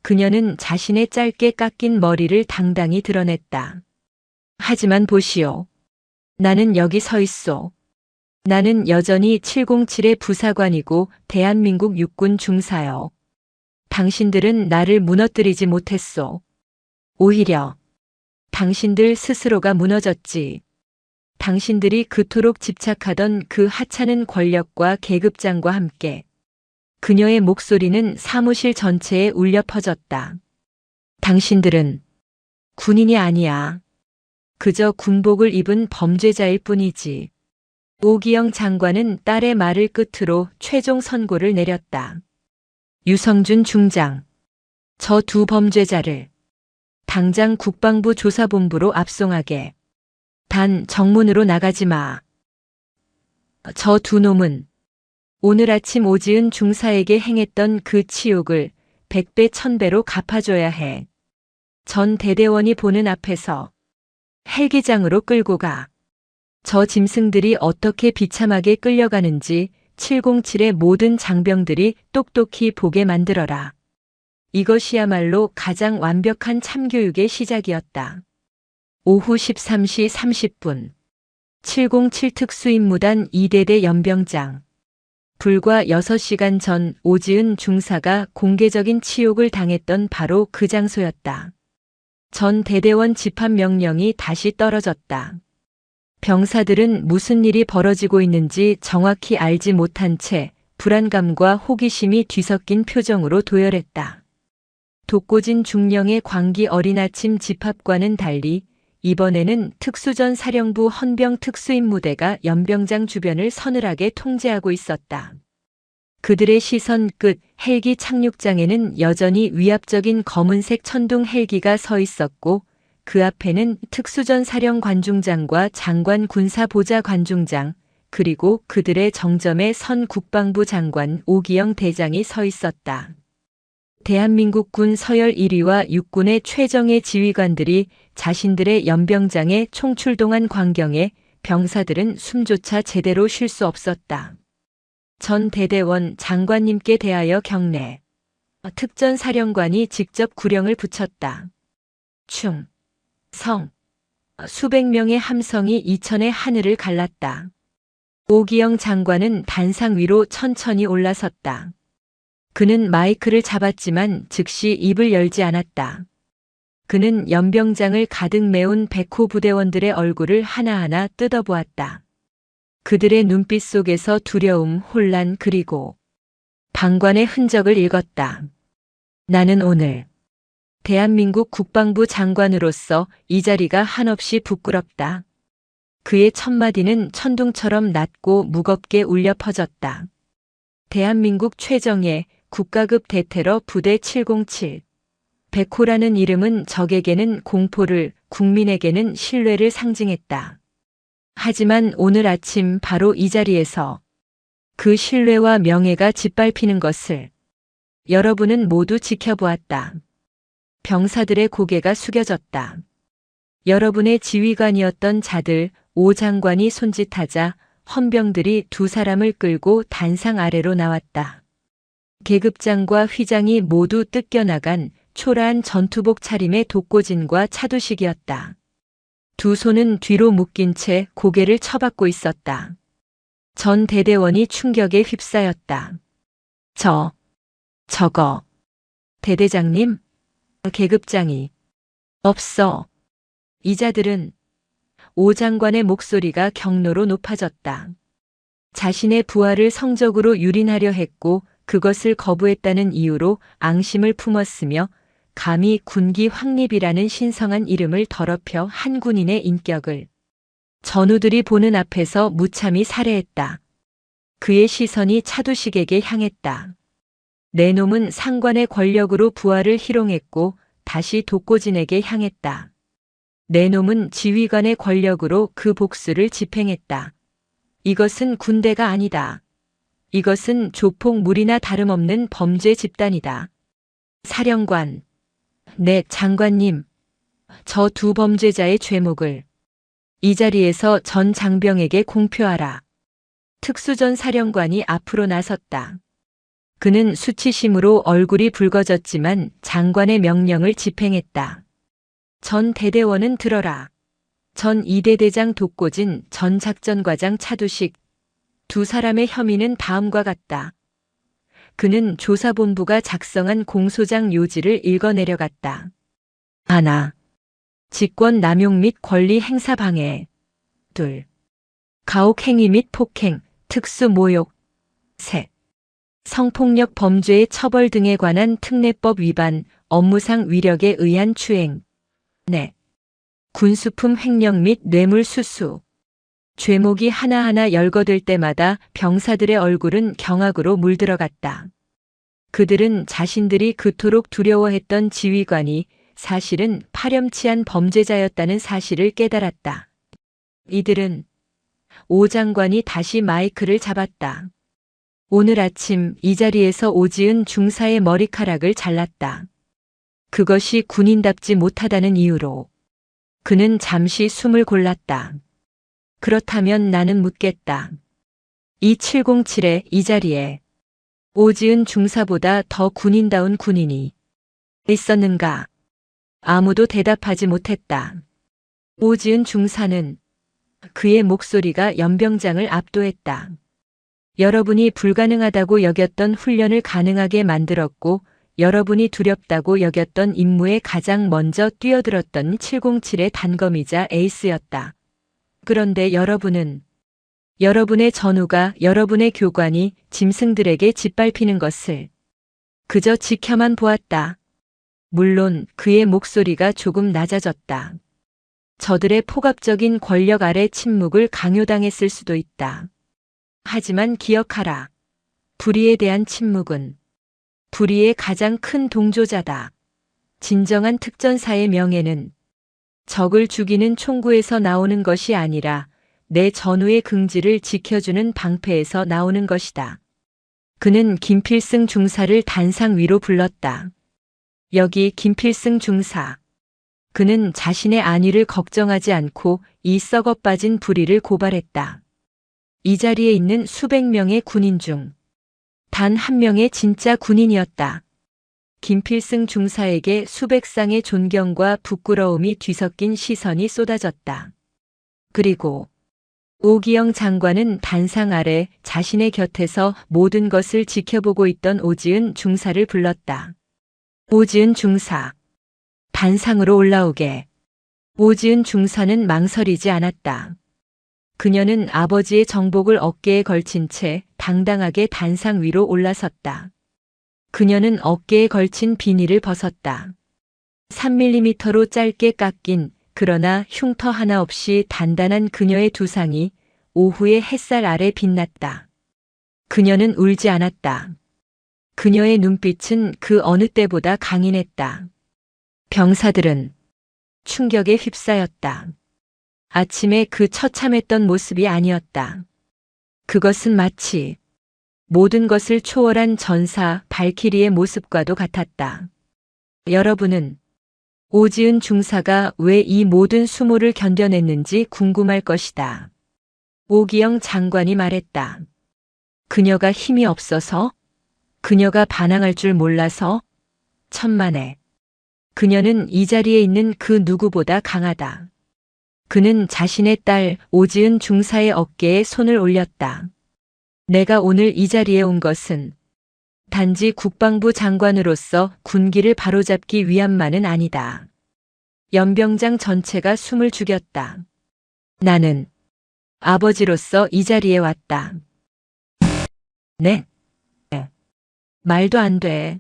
그녀는 자신의 짧게 깎인 머리를 당당히 드러냈다. 하지만 보시오. 나는 여기 서 있소. 나는 여전히 707의 부사관이고 대한민국 육군 중사여. 당신들은 나를 무너뜨리지 못했소. 오히려 당신들 스스로가 무너졌지. 당신들이 그토록 집착하던 그 하찮은 권력과 계급장과 함께 그녀의 목소리는 사무실 전체에 울려 퍼졌다. 당신들은 군인이 아니야. 그저 군복을 입은 범죄자일 뿐이지. 오기영 장관은 딸의 말을 끝으로 최종 선고를 내렸다. 유성준 중장, 저 두 범죄자를 당장 국방부 조사본부로 압송하게. 단 정문으로 나가지 마. 저 두 놈은 오늘 아침 오지은 중사에게 행했던 그 치욕을 100배 1000배로 갚아줘야 해. 전 대대원이 보는 앞에서 헬기장으로 끌고 가. 저 짐승들이 어떻게 비참하게 끌려가는지 707의 모든 장병들이 똑똑히 보게 만들어라. 이것이야말로 가장 완벽한 참교육의 시작이었다. 오후 13시 30분 707 특수임무단 2대대 연병장 불과 6시간 전 오지은 중사가 공개적인 치욕을 당했던 바로 그 장소였다. 전 대대원 집합 명령이 다시 떨어졌다. 병사들은 무슨 일이 벌어지고 있는지 정확히 알지 못한 채 불안감과 호기심이 뒤섞인 표정으로 도열했다. 독고진 중령의 광기 어린 아침 집합과는 달리 이번에는 특수전 사령부 헌병 특수임무대가 연병장 주변을 서늘하게 통제하고 있었다. 그들의 시선 끝 헬기 착륙장에는 여전히 위압적인 검은색 천둥 헬기가 서 있었고 그 앞에는 특수전 사령 관중장과 장관 군사 보좌 관중장 그리고 그들의 정점에 선 국방부 장관 오기영 대장이 서 있었다. 대한민국 군 서열 1위와 육군의 최정예 지휘관들이 자신들의 연병장에 총출동한 광경에 병사들은 숨조차 제대로 쉴 수 없었다. 전 대대원 장관님께 대하여 경례. 특전사령관이 직접 구령을 붙였다. 충, 성, 수백 명의 함성이 이천의 하늘을 갈랐다. 오기영 장관은 단상 위로 천천히 올라섰다. 그는 마이크를 잡았지만 즉시 입을 열지 않았다. 그는 연병장을 가득 메운 백호 부대원들의 얼굴을 하나하나 뜯어보았다. 그들의 눈빛 속에서 두려움, 혼란 그리고 방관의 흔적을 읽었다. 나는 오늘 대한민국 국방부 장관으로서 이 자리가 한없이 부끄럽다. 그의 첫마디는 천둥처럼 낮고 무겁게 울려 퍼졌다. 대한민국 최정예 국가급 대테러 부대 707. 백호라는 이름은 적에게는 공포를, 국민에게는 신뢰를 상징했다. 하지만 오늘 아침 바로 이 자리에서 그 신뢰와 명예가 짓밟히는 것을 여러분은 모두 지켜보았다. 병사들의 고개가 숙여졌다. 여러분의 지휘관이었던 자들, 오 장관이 손짓하자 헌병들이 두 사람을 끌고 단상 아래로 나왔다. 계급장과 휘장이 모두 뜯겨나간 초라한 전투복 차림의 독고진과 차두식이었다. 두 손은 뒤로 묶인 채 고개를 쳐박고 있었다. 전 대대원이 충격에 휩싸였다. 저거. 대대장님? 계급장이. 없어. 이자들은 오 장관의 목소리가 경로로 높아졌다. 자신의 부하를 성적으로 유린하려 했고 그것을 거부했다는 이유로 앙심을 품었으며 감히 군기 확립이라는 신성한 이름을 더럽혀 한 군인의 인격을 전우들이 보는 앞에서 무참히 살해했다. 그의 시선이 차두식에게 향했다. 내 놈은 상관의 권력으로 부하를 희롱했고 다시 독고진에게 향했다. 내 놈은 지휘관의 권력으로 그 복수를 집행했다. 이것은 군대가 아니다. 이것은 조폭 무리나 다름없는 범죄 집단이다. 사령관, 네 장관님, 저 두 범죄자의 죄목을 이 자리에서 전 장병에게 공표하라. 특수전 사령관이 앞으로 나섰다. 그는 수치심으로 얼굴이 붉어졌지만 장관의 명령을 집행했다. 전 대대원은 들어라. 전 2대 대장 독고진, 전 작전과장 차두식. 두 사람의 혐의는 다음과 같다. 그는 조사본부가 작성한 공소장 요지를 읽어내려갔다. 하나. 직권 남용 및 권리 행사 방해. 둘. 가혹 행위 및 폭행, 특수 모욕. 셋. 성폭력 범죄의 처벌 등에 관한 특례법 위반, 업무상 위력에 의한 추행. 넷. 군수품 횡령 및 뇌물 수수. 죄목이 하나하나 열거될 때마다 병사들의 얼굴은 경악으로 물들어갔다. 그들은 자신들이 그토록 두려워했던 지휘관이 사실은 파렴치한 범죄자였다는 사실을 깨달았다. 이들은 오 장관이 다시 마이크를 잡았다. 오늘 아침 이 자리에서 오지은 중사의 머리카락을 잘랐다. 그것이 군인답지 못하다는 이유로. 그는 잠시 숨을 골랐다. 그렇다면 나는 묻겠다. 이 707의 이 자리에 오지은 중사보다 더 군인다운 군인이 있었는가? 아무도 대답하지 못했다. 오지은 중사는 그의 목소리가 연병장을 압도했다. 여러분이 불가능하다고 여겼던 훈련을 가능하게 만들었고 여러분이 두렵다고 여겼던 임무에 가장 먼저 뛰어들었던 707의 단검이자 에이스였다. 그런데 여러분은 여러분의 전우가 여러분의 교관이 짐승들에게 짓밟히는 것을 그저 지켜만 보았다. 물론 그의 목소리가 조금 낮아졌다. 저들의 폭압적인 권력 아래 침묵을 강요당했을 수도 있다. 하지만 기억하라. 불의에 대한 침묵은 불의의 가장 큰 동조자다. 진정한 특전사의 명예는 적을 죽이는 총구에서 나오는 것이 아니라 내 전우의 긍지를 지켜주는 방패에서 나오는 것이다. 그는 김필승 중사를 단상 위로 불렀다. 여기 김필승 중사. 그는 자신의 안위를 걱정하지 않고 이 썩어 빠진 불의를 고발했다. 이 자리에 있는 수백 명의 군인 중 단 한 명의 진짜 군인이었다. 김필승 중사에게 수백 쌍의 존경과 부끄러움이 뒤섞인 시선이 쏟아졌다. 그리고 오기영 장관은 단상 아래 자신의 곁에서 모든 것을 지켜보고 있던 오지은 중사를 불렀다. 오지은 중사. 단상으로 올라오게. 오지은 중사는 망설이지 않았다. 그녀는 아버지의 정복을 어깨에 걸친 채 당당하게 단상 위로 올라섰다. 그녀는 어깨에 걸친 비닐을 벗었다. 3mm로 짧게 깎인 그러나 흉터 하나 없이 단단한 그녀의 두상이 오후의 햇살 아래 빛났다. 그녀는 울지 않았다. 그녀의 눈빛은 그 어느 때보다 강인했다. 병사들은 충격에 휩싸였다. 아침에 그 처참했던 모습이 아니었다. 그것은 마치 모든 것을 초월한 전사 발키리의 모습과도 같았다. 여러분은 오지은 중사가 왜 이 모든 수모를 견뎌냈는지 궁금할 것이다. 오기영 장관이 말했다. 그녀가 힘이 없어서? 그녀가 반항할 줄 몰라서? 천만에. 그녀는 이 자리에 있는 그 누구보다 강하다. 그는 자신의 딸 오지은 중사의 어깨에 손을 올렸다. 내가 오늘 이 자리에 온 것은 단지 국방부 장관으로서 군기를 바로잡기 위함만은 아니다. 연병장 전체가 숨을 죽였다. 나는 아버지로서 이 자리에 왔다. 네. 말도 안 돼.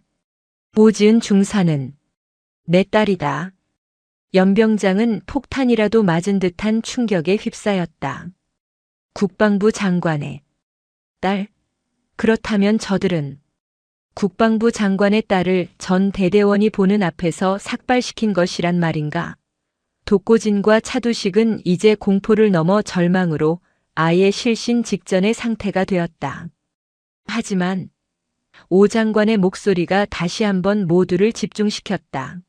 오지은 중사는 내 딸이다. 연병장은 폭탄이라도 맞은 듯한 충격에 휩싸였다. 국방부 장관의 딸? 그렇다면 저들은 국방부 장관의 딸을 전 대대원이 보는 앞에서 삭발시킨 것이란 말인가? 독고진과 차두식은 이제 공포를 넘어 절망으로 아예 실신 직전의 상태가 되었다. 하지만 오 장관의 목소리가 다시 한번 모두를 집중시켰다.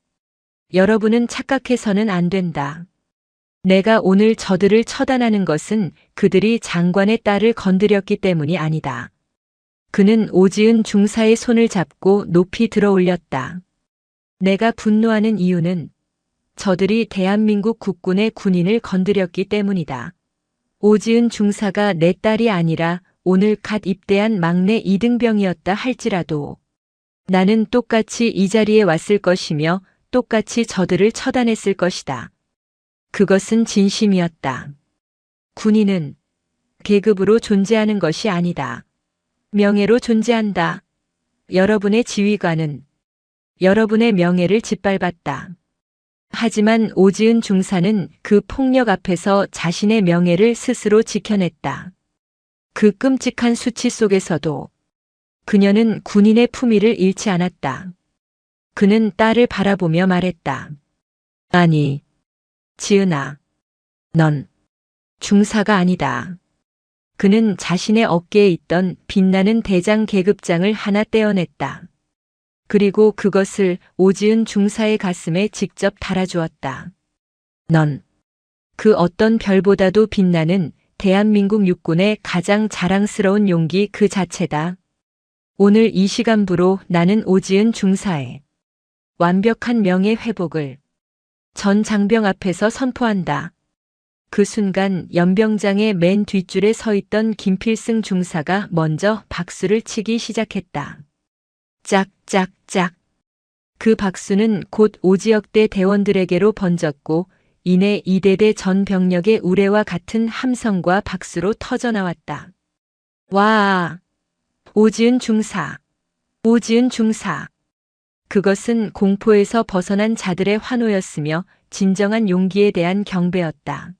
여러분은 착각해서는 안 된다. 내가 오늘 저들을 처단하는 것은 그들이 장관의 딸을 건드렸기 때문이 아니다. 그는 오지은 중사의 손을 잡고 높이 들어 올렸다. 내가 분노하는 이유는 저들이 대한민국 국군의 군인을 건드렸기 때문이다. 오지은 중사가 내 딸이 아니라 오늘 갓 입대한 막내 이등병이었다 할지라도 나는 똑같이 이 자리에 왔을 것이며 똑같이 저들을 처단했을 것이다. 그것은 진심이었다. 군인은 계급으로 존재하는 것이 아니다. 명예로 존재한다. 여러분의 지휘관은 여러분의 명예를 짓밟았다. 하지만 오지은 중사는 그 폭력 앞에서 자신의 명예를 스스로 지켜냈다. 그 끔찍한 수치 속에서도 그녀는 군인의 품위를 잃지 않았다. 그는 딸을 바라보며 말했다. 아니, 지은아, 넌 중사가 아니다. 그는 자신의 어깨에 있던 빛나는 대장 계급장을 하나 떼어냈다. 그리고 그것을 오지은 중사의 가슴에 직접 달아주었다. 넌 그 어떤 별보다도 빛나는 대한민국 육군의 가장 자랑스러운 용기 그 자체다. 오늘 이 시간부로 나는 오지은 중사의 완벽한 명예 회복을 전 장병 앞에서 선포한다. 그 순간 연병장의 맨 뒷줄에 서 있던 김필승 중사가 먼저 박수를 치기 시작했다. 짝짝짝. 그 박수는 곧 오지역대 대원들에게로 번졌고 이내 이대대 전 병력의 우레와 같은 함성과 박수로 터져나왔다. 와! 오지은 중사! 오지은 중사! 그것은 공포에서 벗어난 자들의 환호였으며 진정한 용기에 대한 경배였다.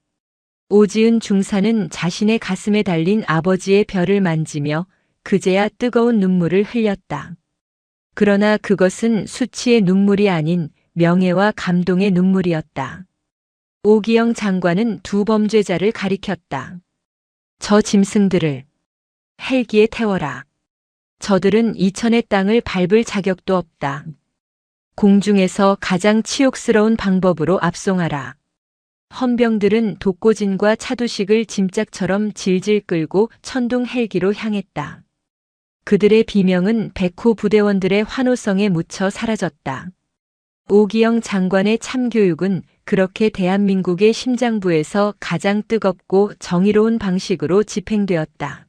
오지은 중사는 자신의 가슴에 달린 아버지의 별을 만지며 그제야 뜨거운 눈물을 흘렸다. 그러나 그것은 수치의 눈물이 아닌 명예와 감동의 눈물이었다. 오기영 장관은 두 범죄자를 가리켰다. 저 짐승들을 헬기에 태워라. 저들은 이천의 땅을 밟을 자격도 없다. 공중에서 가장 치욕스러운 방법으로 압송하라. 헌병들은 독고진과 차두식을 짐짝처럼 질질 끌고 천둥 헬기로 향했다. 그들의 비명은 백호 부대원들의 환호성에 묻혀 사라졌다. 오기영 장관의 참교육은 그렇게 대한민국의 심장부에서 가장 뜨겁고 정의로운 방식으로 집행되었다.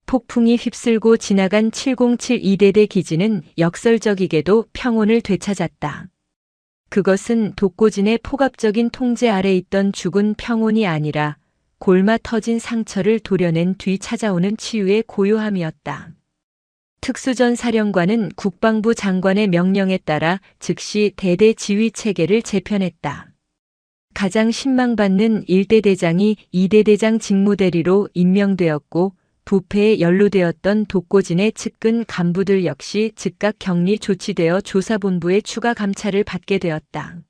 폭풍이 휩쓸고 지나간 707 이대대 기지는 역설적이게도 평온을 되찾았다. 그것은 독고진의 폭압적인 통제 아래 있던 죽은 평온이 아니라 골마 터진 상처를 도려낸 뒤 찾아오는 치유의 고요함이었다. 특수전 사령관은 국방부 장관의 명령에 따라 즉시 대대 지휘 체계를 재편했다. 가장 신망받는 1대 대장이 2대 대장 직무대리로 임명되었고 부패에 연루되었던 독고진의 측근 간부들 역시 즉각 격리 조치되어 조사본부의 추가 감찰을 받게 되었다.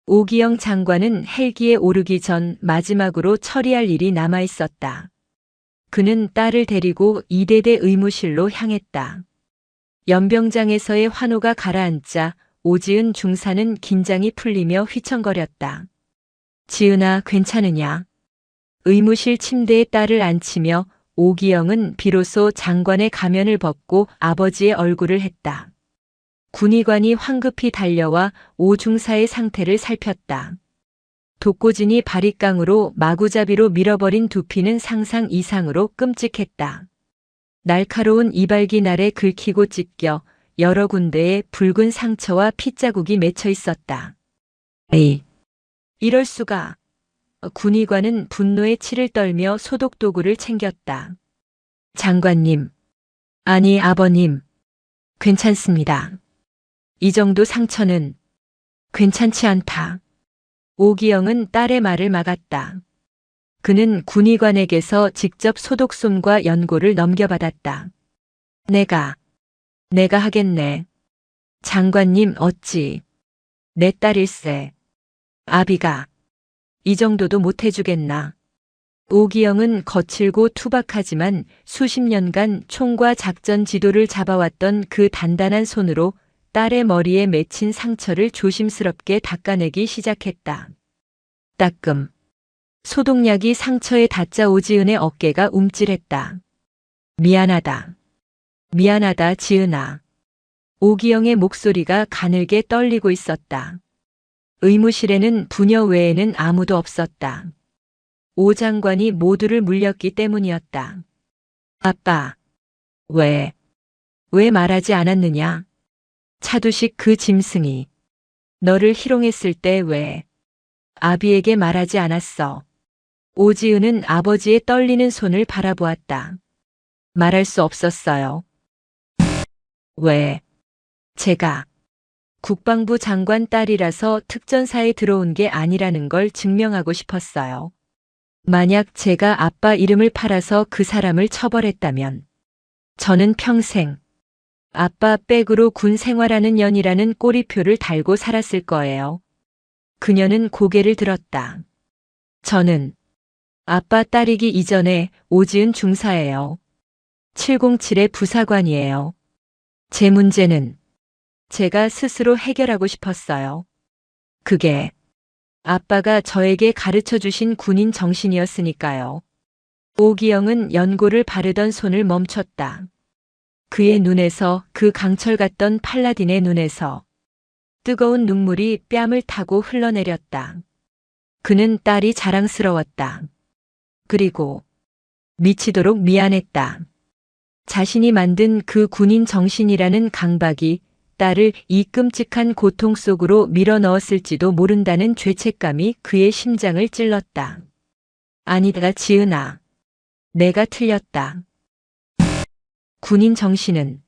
오기영 장관은 헬기에 오르기 전 마지막으로 처리할 일이 남아 있었다. 그는 딸을 데리고 이대대 의무실로 향했다. 연병장에서의 환호가 가라앉자 오지은 중사는 긴장이 풀리며 휘청거렸다. 지은아, 괜찮으냐? 의무실 침대에 딸을 앉히며 오기영은 비로소 장관의 가면을 벗고 아버지의 얼굴을 했다. 군의관이 황급히 달려와 오 중사의 상태를 살폈다. 독고진이 바릿강으로 마구잡이로 밀어버린 두피는 상상 이상으로 끔찍했다. 날카로운 이발기 날에 긁히고 찢겨 여러 군데에 붉은 상처와 핏자국이 맺혀 있었다. 에이, 이럴 수가. 군의관은 분노에 치를 떨며 소독도구를 챙겼다. 장관님, 아니 아버님, 괜찮습니다. 이 정도 상처는 괜찮지 않다. 오기영은 딸의 말을 막았다. 그는 군의관에게서 직접 소독솜과 연고를 넘겨받았다. 내가 하겠네. 장관님 어찌 내 딸일세. 아비가 이 정도도 못 해주겠나. 오기영은 거칠고 투박하지만 수십 년간 총과 작전 지도를 잡아왔던 그 단단한 손으로 딸의 머리에 맺힌 상처를 조심스럽게 닦아내기 시작했다. 따끔. 소독약이 상처에 닿자 오지은의 어깨가 움찔했다. 미안하다. 미안하다, 지은아. 오기영의 목소리가 가늘게 떨리고 있었다. 의무실에는 부녀 외에는 아무도 없었다. 오 장관이 모두를 물렸기 때문이었다. 아빠, 왜 말하지 않았느냐? 차두식 그 짐승이 너를 희롱했을 때 왜 아비에게 말하지 않았어? 오지은은 아버지의 떨리는 손을 바라보았다. 말할 수 없었어요. 왜? 제가 국방부 장관 딸이라서 특전사에 들어온 게 아니라는 걸 증명하고 싶었어요. 만약 제가 아빠 이름을 팔아서 그 사람을 처벌했다면 저는 평생 아빠 백으로 군 생활하는 년이라는 꼬리표를 달고 살았을 거예요. 그녀는 고개를 들었다. 저는 아빠 딸이기 이전에 오지은 중사예요. 707의 부사관이에요. 제 문제는 제가 스스로 해결하고 싶었어요. 그게 아빠가 저에게 가르쳐 주신 군인 정신이었으니까요. 오기영은 연고를 바르던 손을 멈췄다. 그의 눈에서, 그 강철 같던 팔라딘의 눈에서 뜨거운 눈물이 뺨을 타고 흘러내렸다. 그는 딸이 자랑스러웠다. 그리고 미치도록 미안했다. 자신이 만든 그 군인 정신이라는 강박이 딸을 이 끔찍한 고통 속으로 밀어넣었을지도 모른다는 죄책감이 그의 심장을 찔렀다. 아니다, 지은아. 내가 틀렸다. 군인 정신은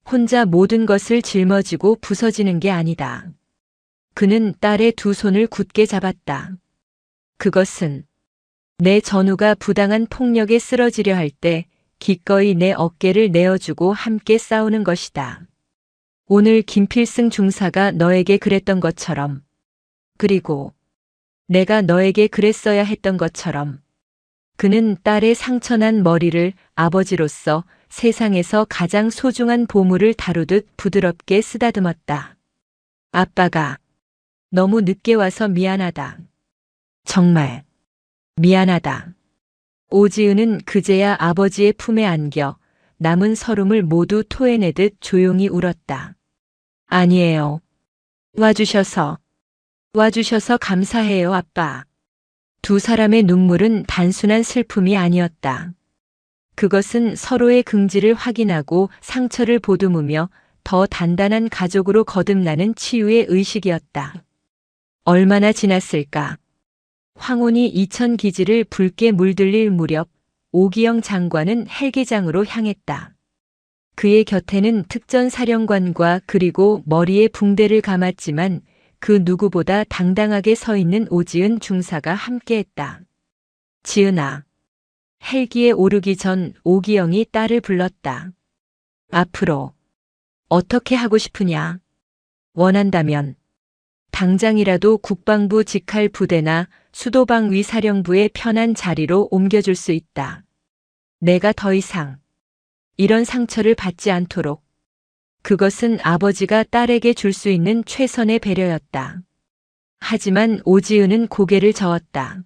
혼자 모든 것을 짊어지고 부서지는 게 아니다. 그는 딸의 두 손을 굳게 잡았다. 그것은 내 전우가 부당한 폭력에 쓰러지려 할 때 기꺼이 내 어깨를 내어주고 함께 싸우는 것이다. 오늘 김필승 중사가 너에게 그랬던 것처럼, 그리고 내가 너에게 그랬어야 했던 것처럼. 그는 딸의 상처난 머리를 아버지로서 세상에서 가장 소중한 보물을 다루듯 부드럽게 쓰다듬었다. 아빠가 너무 늦게 와서 미안하다. 정말 미안하다. 오지은은 그제야 아버지의 품에 안겨 남은 서름을 모두 토해내듯 조용히 울었다. 아니에요. 와주셔서 감사해요, 아빠. 두 사람의 눈물은 단순한 슬픔이 아니었다. 그것은 서로의 긍지를 확인하고 상처를 보듬으며 더 단단한 가족으로 거듭나는 치유의 의식이었다. 얼마나 지났을까? 황혼이 이천 기지를 붉게 물들릴 무렵 오기영 장관은 헬기장으로 향했다. 그의 곁에는 특전사령관과 그리고 머리에 붕대를 감았지만 그 누구보다 당당하게 서 있는 오지은 중사가 함께했다. 지은아. 헬기에 오르기 전 오기영이 딸을 불렀다. 앞으로 어떻게 하고 싶으냐? 원한다면 당장이라도 국방부 직할 부대나 수도방위 사령부의 편한 자리로 옮겨줄 수 있다. 내가 더 이상 이런 상처를 받지 않도록. 그것은 아버지가 딸에게 줄 수 있는 최선의 배려였다. 하지만 오지은은 고개를 저었다.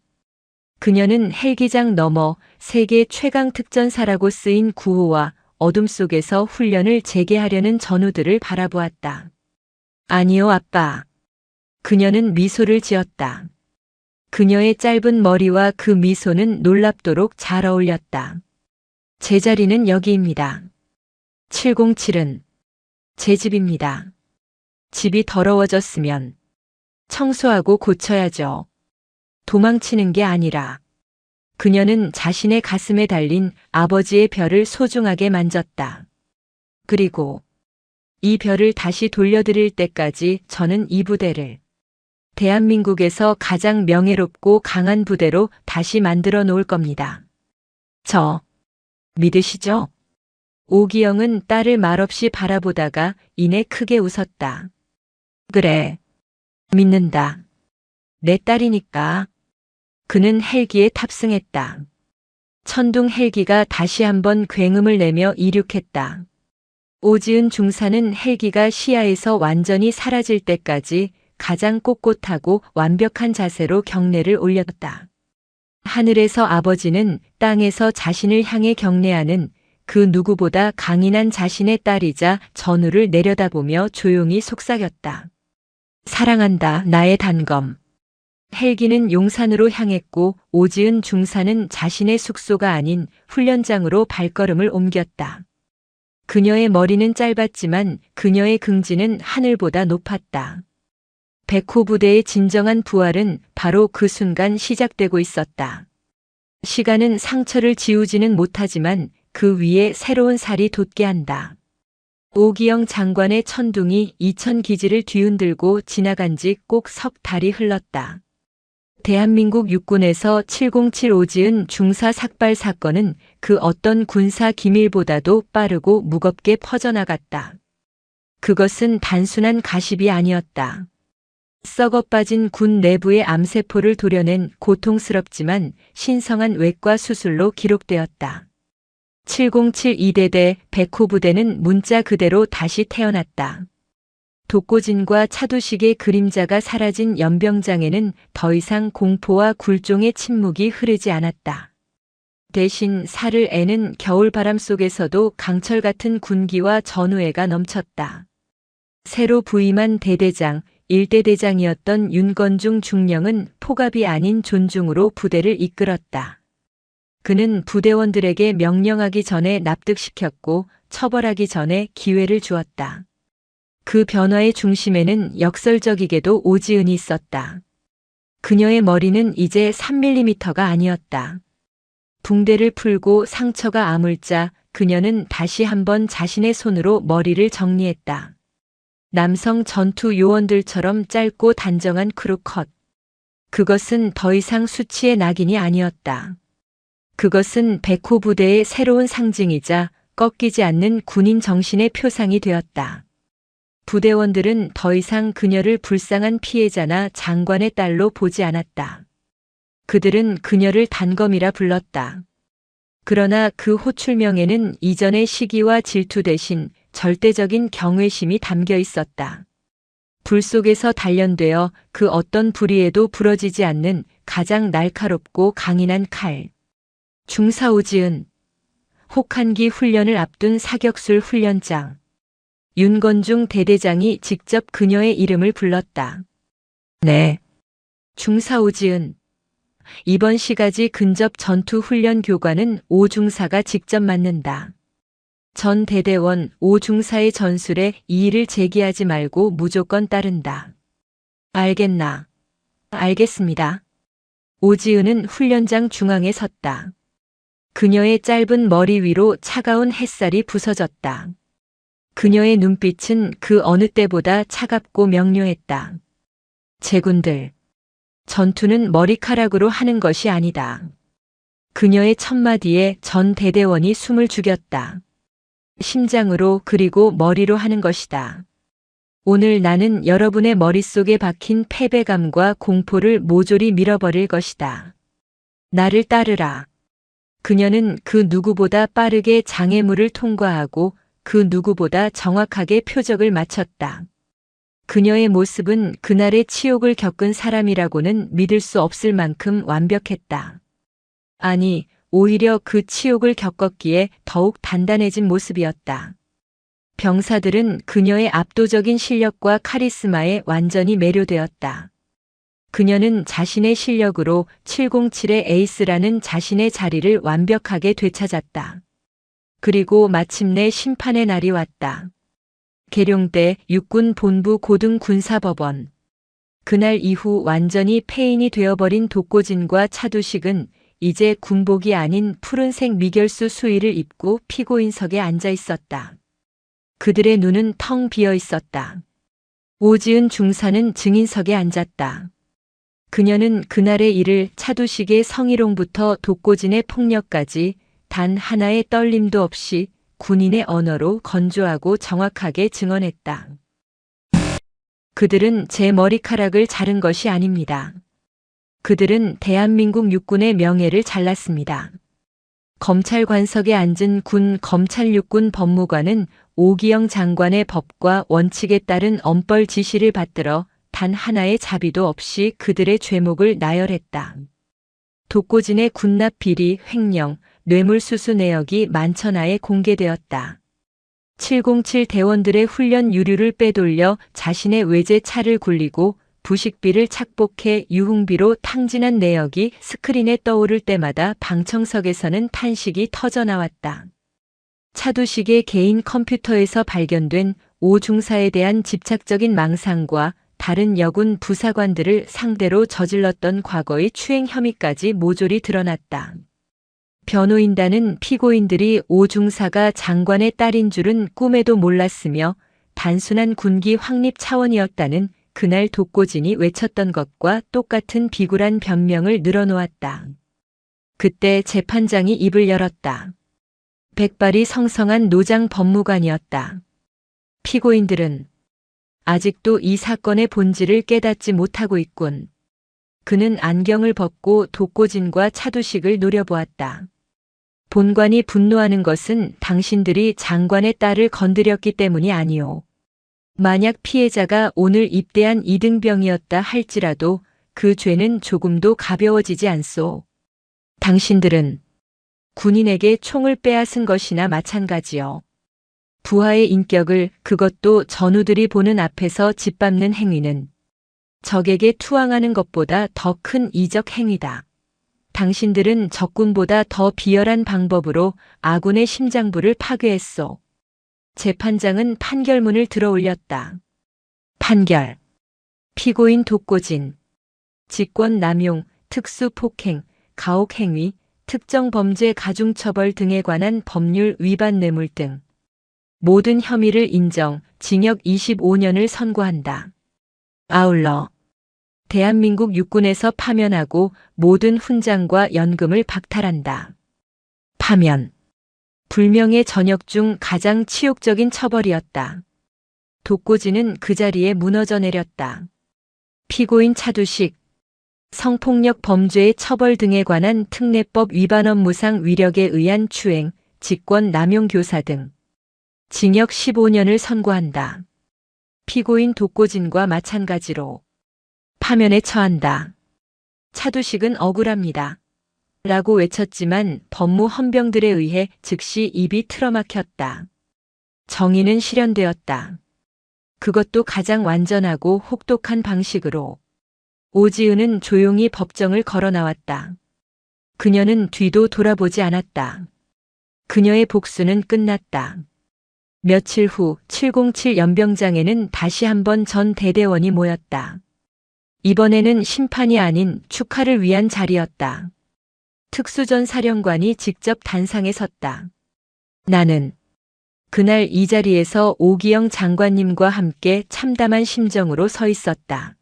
그녀는 헬기장 너머 세계 최강 특전사라고 쓰인 구호와 어둠 속에서 훈련을 재개하려는 전우들을 바라보았다. 아니요, 아빠. 그녀는 미소를 지었다. 그녀의 짧은 머리와 그 미소는 놀랍도록 잘 어울렸다. 제 자리는 여기입니다. 707은 제 집입니다. 집이 더러워졌으면 청소하고 고쳐야죠. 도망치는 게 아니라. 그녀는 자신의 가슴에 달린 아버지의 별을 소중하게 만졌다. 그리고 이 별을 다시 돌려드릴 때까지 저는 이 부대를 대한민국에서 가장 명예롭고 강한 부대로 다시 만들어 놓을 겁니다. 저 믿으시죠? 오기영은 딸을 말없이 바라보다가 이내 크게 웃었다. 그래, 믿는다. 내 딸이니까. 그는 헬기에 탑승했다. 천둥 헬기가 다시 한번 굉음을 내며 이륙했다. 오지은 중사는 헬기가 시야에서 완전히 사라질 때까지 가장 꼿꼿하고 완벽한 자세로 경례를 올렸다. 하늘에서 아버지는 땅에서 자신을 향해 경례하는 그 누구보다 강인한 자신의 딸이자 전우를 내려다보며 조용히 속삭였다. 사랑한다, 나의 단검. 헬기는 용산으로 향했고 오지은 중사는 자신의 숙소가 아닌 훈련장으로 발걸음을 옮겼다. 그녀의 머리는 짧았지만 그녀의 긍지는 하늘보다 높았다. 백호 부대의 진정한 부활은 바로 그 순간 시작되고 있었다. 시간은 상처를 지우지는 못하지만 그 위에 새로운 살이 돋게 한다. 오기영 장관의 천둥이 이천 기지를 뒤흔들고 지나간 지 꼭 석 달이 흘렀다. 대한민국 육군에서 707 오지은 중사 삭발 사건은 그 어떤 군사 기밀보다도 빠르고 무겁게 퍼져나갔다. 그것은 단순한 가십이 아니었다. 썩어 빠진 군 내부의 암세포를 도려낸 고통스럽지만 신성한 외과 수술로 기록되었다. 707 2대대 백호 부대는 문자 그대로 다시 태어났다. 독고진과 차두식의 그림자가 사라진 연병장에는 더 이상 공포와 굴종의 침묵이 흐르지 않았다. 대신 살을 애는 겨울바람 속에서도 강철 같은 군기와 전우애가 넘쳤다. 새로 부임한 대대장, 일대 대장이었던 윤건중 중령은 포갑이 아닌 존중으로 부대를 이끌었다. 그는 부대원들에게 명령하기 전에 납득시켰고 처벌하기 전에 기회를 주었다. 그 변화의 중심에는 역설적이게도 오지은이 있었다. 그녀의 머리는 이제 3mm가 아니었다. 붕대를 풀고 상처가 아물자 그녀는 다시 한번 자신의 손으로 머리를 정리했다. 남성 전투 요원들처럼 짧고 단정한 크루컷. 그것은 더 이상 수치의 낙인이 아니었다. 그것은 백호 부대의 새로운 상징이자 꺾이지 않는 군인 정신의 표상이 되었다. 부대원들은 더 이상 그녀를 불쌍한 피해자나 장관의 딸로 보지 않았다. 그들은 그녀를 단검이라 불렀다. 그러나 그 호출명에는 이전의 시기와 질투 대신 절대적인 경외심이 담겨 있었다. 불 속에서 단련되어 그 어떤 불의에도 부러지지 않는 가장 날카롭고 강인한 칼. 중사 오지은. 혹한기 훈련을 앞둔 사격술 훈련장. 윤건중 대대장이 직접 그녀의 이름을 불렀다. 네. 중사 오지은. 이번 시가지 근접 전투 훈련 교관은 오중사가 직접 맡는다. 전 대대원 오중사의 전술에 이의를 제기하지 말고 무조건 따른다. 알겠나? 알겠습니다. 오지은은 훈련장 중앙에 섰다. 그녀의 짧은 머리 위로 차가운 햇살이 부서졌다. 그녀의 눈빛은 그 어느 때보다 차갑고 명료했다. 제군들. 전투는 머리카락으로 하는 것이 아니다. 그녀의 첫마디에 전 대대원이 숨을 죽였다. 심장으로 그리고 머리로 하는 것이다. 오늘 나는 여러분의 머릿속에 박힌 패배감과 공포를 모조리 밀어버릴 것이다. 나를 따르라. 그녀는 그 누구보다 빠르게 장애물을 통과하고 그 누구보다 정확하게 표적을 맞췄다. 그녀의 모습은 그날의 치욕을 겪은 사람이라고는 믿을 수 없을 만큼 완벽했다. 아니, 오히려 그 치욕을 겪었기에 더욱 단단해진 모습이었다. 병사들은 그녀의 압도적인 실력과 카리스마에 완전히 매료되었다. 그녀는 자신의 실력으로 707의 에이스라는 자신의 자리를 완벽하게 되찾았다. 그리고 마침내 심판의 날이 왔다. 계룡대 육군 본부 고등군사법원. 그날 이후 완전히 폐인이 되어버린 독고진과 차두식은 이제 군복이 아닌 푸른색 미결수 수의를 입고 피고인석에 앉아 있었다. 그들의 눈은 텅 비어 있었다. 오지은 중사는 증인석에 앉았다. 그녀는 그날의 일을 차두식의 성희롱부터 독고진의 폭력까지 단 하나의 떨림도 없이 군인의 언어로 건조하고 정확하게 증언했다. 그들은 제 머리카락을 자른 것이 아닙니다. 그들은 대한민국 육군의 명예를 잘랐습니다. 검찰 관석에 앉은 군 검찰육군 법무관은 오기영 장관의 법과 원칙에 따른 엄벌 지시를 받들어 단 하나의 자비도 없이 그들의 죄목을 나열했다. 독고진의 군납 비리, 횡령, 뇌물수수 내역이 만천하에 공개되었다. 707 대원들의 훈련 유류를 빼돌려 자신의 외제차를 굴리고 부식비를 착복해 유흥비로 탕진한 내역이 스크린에 떠오를 때마다 방청석에서는 탄식이 터져나왔다. 차두식의 개인 컴퓨터에서 발견된 오중사에 대한 집착적인 망상과 다른 여군 부사관들을 상대로 저질렀던 과거의 추행 혐의까지 모조리 드러났다. 변호인단은 피고인들이 오중사가 장관의 딸인 줄은 꿈에도 몰랐으며 단순한 군기 확립 차원이었다는 그날 독고진이 외쳤던 것과 똑같은 비굴한 변명을 늘어놓았다. 그때 재판장이 입을 열었다. 백발이 성성한 노장 법무관이었다. 피고인들은 아직도 이 사건의 본질을 깨닫지 못하고 있군. 그는 안경을 벗고 독고진과 차두식을 노려보았다. 본관이 분노하는 것은 당신들이 장관의 딸을 건드렸기 때문이 아니오. 만약 피해자가 오늘 입대한 이등병이었다 할지라도 그 죄는 조금도 가벼워지지 않소. 당신들은 군인에게 총을 빼앗은 것이나 마찬가지요. 부하의 인격을, 그것도 전우들이 보는 앞에서 짓밟는 행위는 적에게 투항하는 것보다 더 큰 이적 행위다. 당신들은 적군보다 더 비열한 방법으로 아군의 심장부를 파괴했소. 재판장은 판결문을 들어올렸다. 판결. 피고인 독고진. 직권남용, 특수폭행, 가혹행위, 특정범죄 가중처벌 등에 관한 법률 위반 뇌물 등 모든 혐의를 인정, 징역 25년을 선고한다. 아울러 대한민국 육군에서 파면하고 모든 훈장과 연금을 박탈한다. 파면. 불명예 전역 중 가장 치욕적인 처벌이었다. 독고진은 그 자리에 무너져 내렸다. 피고인 차두식. 성폭력 범죄의 처벌 등에 관한 특례법 위반 업무상 위력에 의한 추행, 직권 남용 교사 등 징역 15년을 선고한다. 피고인 독고진과 마찬가지로 파면에 처한다. 차두식은 억울합니다. 라고 외쳤지만 법무 헌병들에 의해 즉시 입이 틀어막혔다. 정의는 실현되었다. 그것도 가장 완전하고 혹독한 방식으로. 오지은은 조용히 법정을 걸어 나왔다. 그녀는 뒤도 돌아보지 않았다. 그녀의 복수는 끝났다. 며칠 후 707 연병장에는 다시 한번 전 대대원이 모였다. 이번에는 심판이 아닌 축하를 위한 자리였다. 특수전 사령관이 직접 단상에 섰다. 나는 그날 이 자리에서 오기영 장관님과 함께 참담한 심정으로 서 있었다.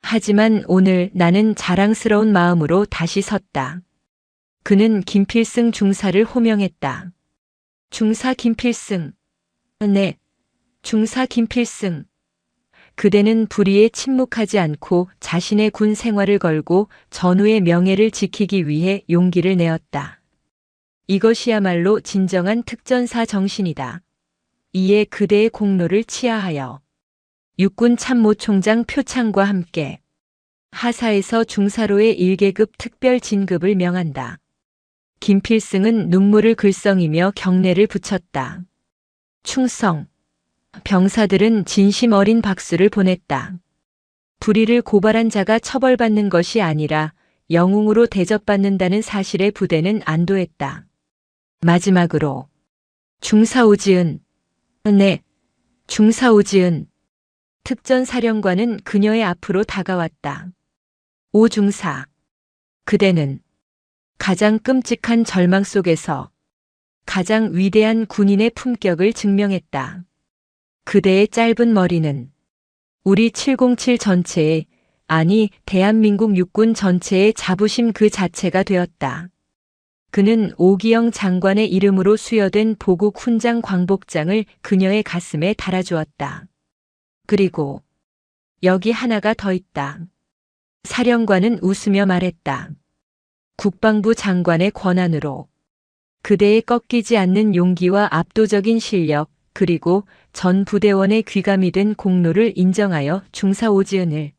하지만 오늘 나는 자랑스러운 마음으로 다시 섰다. 그는 김필승 중사를 호명했다. 중사 김필승. 네, 중사 김필승. 그대는 불의에 침묵하지 않고 자신의 군 생활을 걸고 전우의 명예를 지키기 위해 용기를 내었다. 이것이야말로 진정한 특전사 정신이다. 이에 그대의 공로를 치하하여 육군 참모총장 표창과 함께 하사에서 중사로의 1계급 특별 진급을 명한다. 김필승은 눈물을 글썽이며 경례를 붙였다. 충성. 병사들은 진심 어린 박수를 보냈다. 불의를 고발한 자가 처벌받는 것이 아니라 영웅으로 대접받는다는 사실에 부대는 안도했다. 마지막으로 중사 오지은. 네, 중사 오지은. 특전사령관은 그녀의 앞으로 다가왔다. 오 중사. 그대는 가장 끔찍한 절망 속에서 가장 위대한 군인의 품격을 증명했다. 그대의 짧은 머리는 우리 707 전체의, 아니 대한민국 육군 전체의 자부심 그 자체가 되었다. 그는 오기영 장관의 이름으로 수여된 보국 훈장 광복장을 그녀의 가슴에 달아주었다. 그리고 여기 하나가 더 있다. 사령관은 웃으며 말했다. 국방부 장관의 권한으로 그대의 꺾이지 않는 용기와 압도적인 실력, 그리고 전 부대원의 귀감이 된 공로를 인정하여 중사 오지은을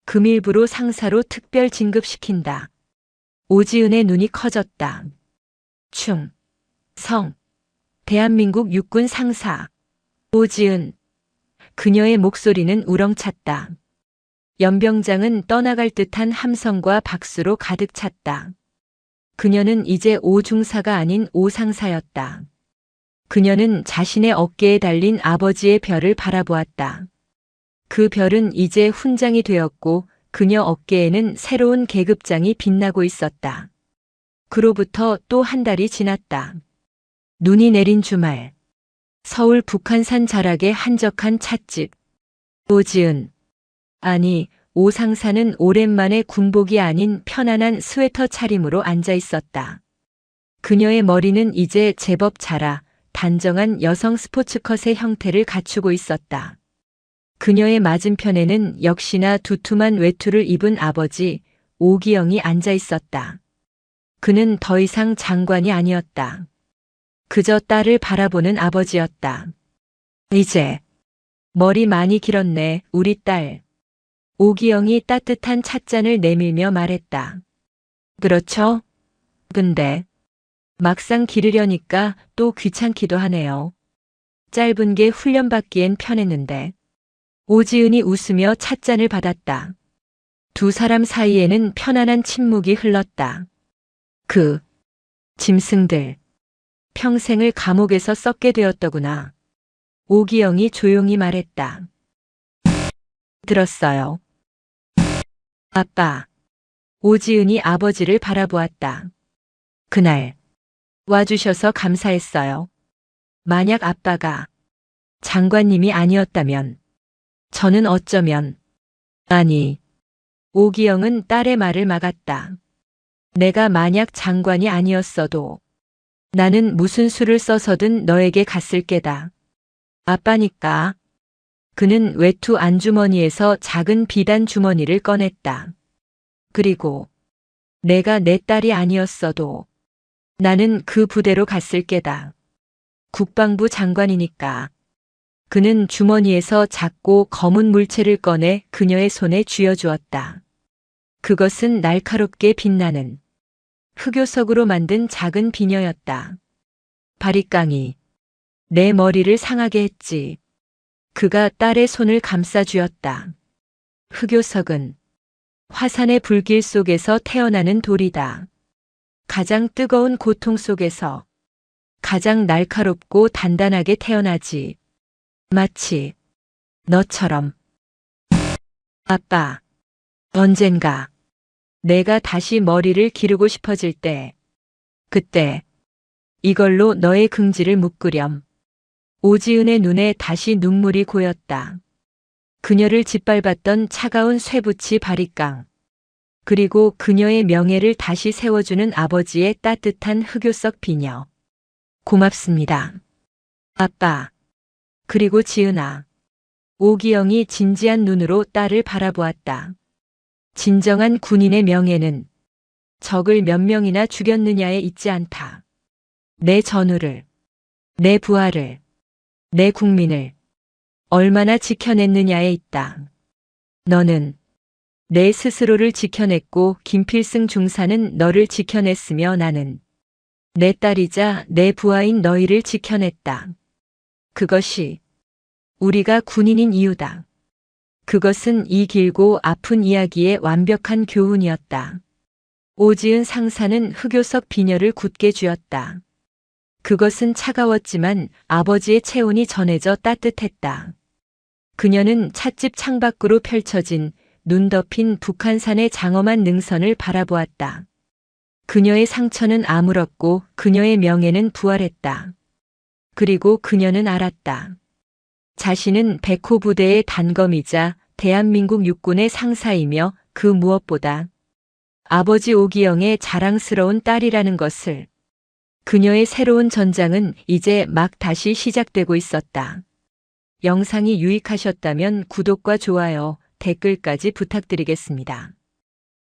금일부로 상사로 특별 진급시킨다. 오지은의 눈이 커졌다. 성. 대한민국 육군 상사. 오지은. 그녀의 목소리는 우렁찼다. 연병장은 떠나갈 듯한 함성과 박수로 가득 찼다. 그녀는 이제 오중사가 아닌 오상사였다. 그녀는 자신의 어깨에 달린 아버지의 별을 바라보았다. 그 별은 이제 훈장이 되었고 그녀 어깨에는 새로운 계급장이 빛나고 있었다. 그로부터 또 한 달이 지났다. 눈이 내린 주말. 서울 북한산 자락의 한적한 찻집. 오지은. 아니, 오상사는 오랜만에 군복이 아닌 편안한 스웨터 차림으로 앉아 있었다. 그녀의 머리는 이제 제법 자라 단정한 여성 스포츠컷의 형태를 갖추고 있었다. 그녀의 맞은편에는 역시나 두툼한 외투를 입은 아버지 오기영이 앉아 있었다. 그는 더 이상 장관이 아니었다. 그저 딸을 바라보는 아버지였다. 이제 머리 많이 길었네, 우리 딸. 오기영이 따뜻한 찻잔을 내밀며 말했다. 그렇죠? 근데 막상 기르려니까 또 귀찮기도 하네요. 짧은 게 훈련받기엔 편했는데. 오지은이 웃으며 찻잔을 받았다. 두 사람 사이에는 편안한 침묵이 흘렀다. 그 짐승들 평생을 감옥에서 썩게 되었더구나. 오기영이 조용히 말했다. 들었어요. 아빠. 오지은이 아버지를 바라보았다. 그날 와주셔서 감사했어요. 만약 아빠가 장관님이 아니었다면 저는 어쩌면 아니. 오기영은 딸의 말을 막았다. 내가 만약 장관이 아니었어도 나는 무슨 수를 써서든 너에게 갔을 게다. 아빠니까. 그는 외투 안주머니에서 작은 비단 주머니를 꺼냈다. 그리고 내가 내 딸이 아니었어도 나는 그 부대로 갔을 게다. 국방부 장관이니까. 그는 주머니에서 작고 검은 물체를 꺼내 그녀의 손에 쥐어주었다. 그것은 날카롭게 빛나는 흑요석으로 만든 작은 비녀였다. 바리깡이 내 머리를 상하게 했지. 그가 딸의 손을 감싸 쥐었다. 흑요석은 화산의 불길 속에서 태어나는 돌이다. 가장 뜨거운 고통 속에서 가장 날카롭고 단단하게 태어나지. 마치 너처럼. 아빠, 언젠가 내가 다시 머리를 기르고 싶어질 때, 그때 이걸로 너의 긍지를 묶으렴. 오지은의 눈에 다시 눈물이 고였다. 그녀를 짓밟았던 차가운 쇠붙이 바리깡. 그리고 그녀의 명예를 다시 세워주는 아버지의 따뜻한 흑요석 비녀. 고맙습니다. 아빠. 그리고 지은아. 오기영이 진지한 눈으로 딸을 바라보았다. 진정한 군인의 명예는 적을 몇 명이나 죽였느냐에 있지 않다. 내 전우를, 내 부하를, 내 국민을 얼마나 지켜냈느냐에 있다. 너는 내 스스로를 지켜냈고 김필승 중사는 너를 지켜냈으며 나는 내 딸이자 내 부하인 너희를 지켜냈다. 그것이 우리가 군인인 이유다. 그것은 이 길고 아픈 이야기의 완벽한 교훈이었다. 오지은 상사는 흑요석 비녀를 굳게 쥐었다. 그것은 차가웠지만 아버지의 체온이 전해져 따뜻했다. 그녀는 찻집 창밖으로 펼쳐진 눈 덮인 북한산의 장엄한 능선을 바라보았다. 그녀의 상처는 아물었고 그녀의 명예는 부활했다. 그리고 그녀는 알았다. 자신은 백호 부대의 단검이자 대한민국 육군의 상사이며 그 무엇보다 아버지 오기영의 자랑스러운 딸이라는 것을. 그녀의 새로운 전장은 이제 막 다시 시작되고 있었다. 영상이 유익하셨다면 구독과 좋아요, 댓글까지 부탁드리겠습니다.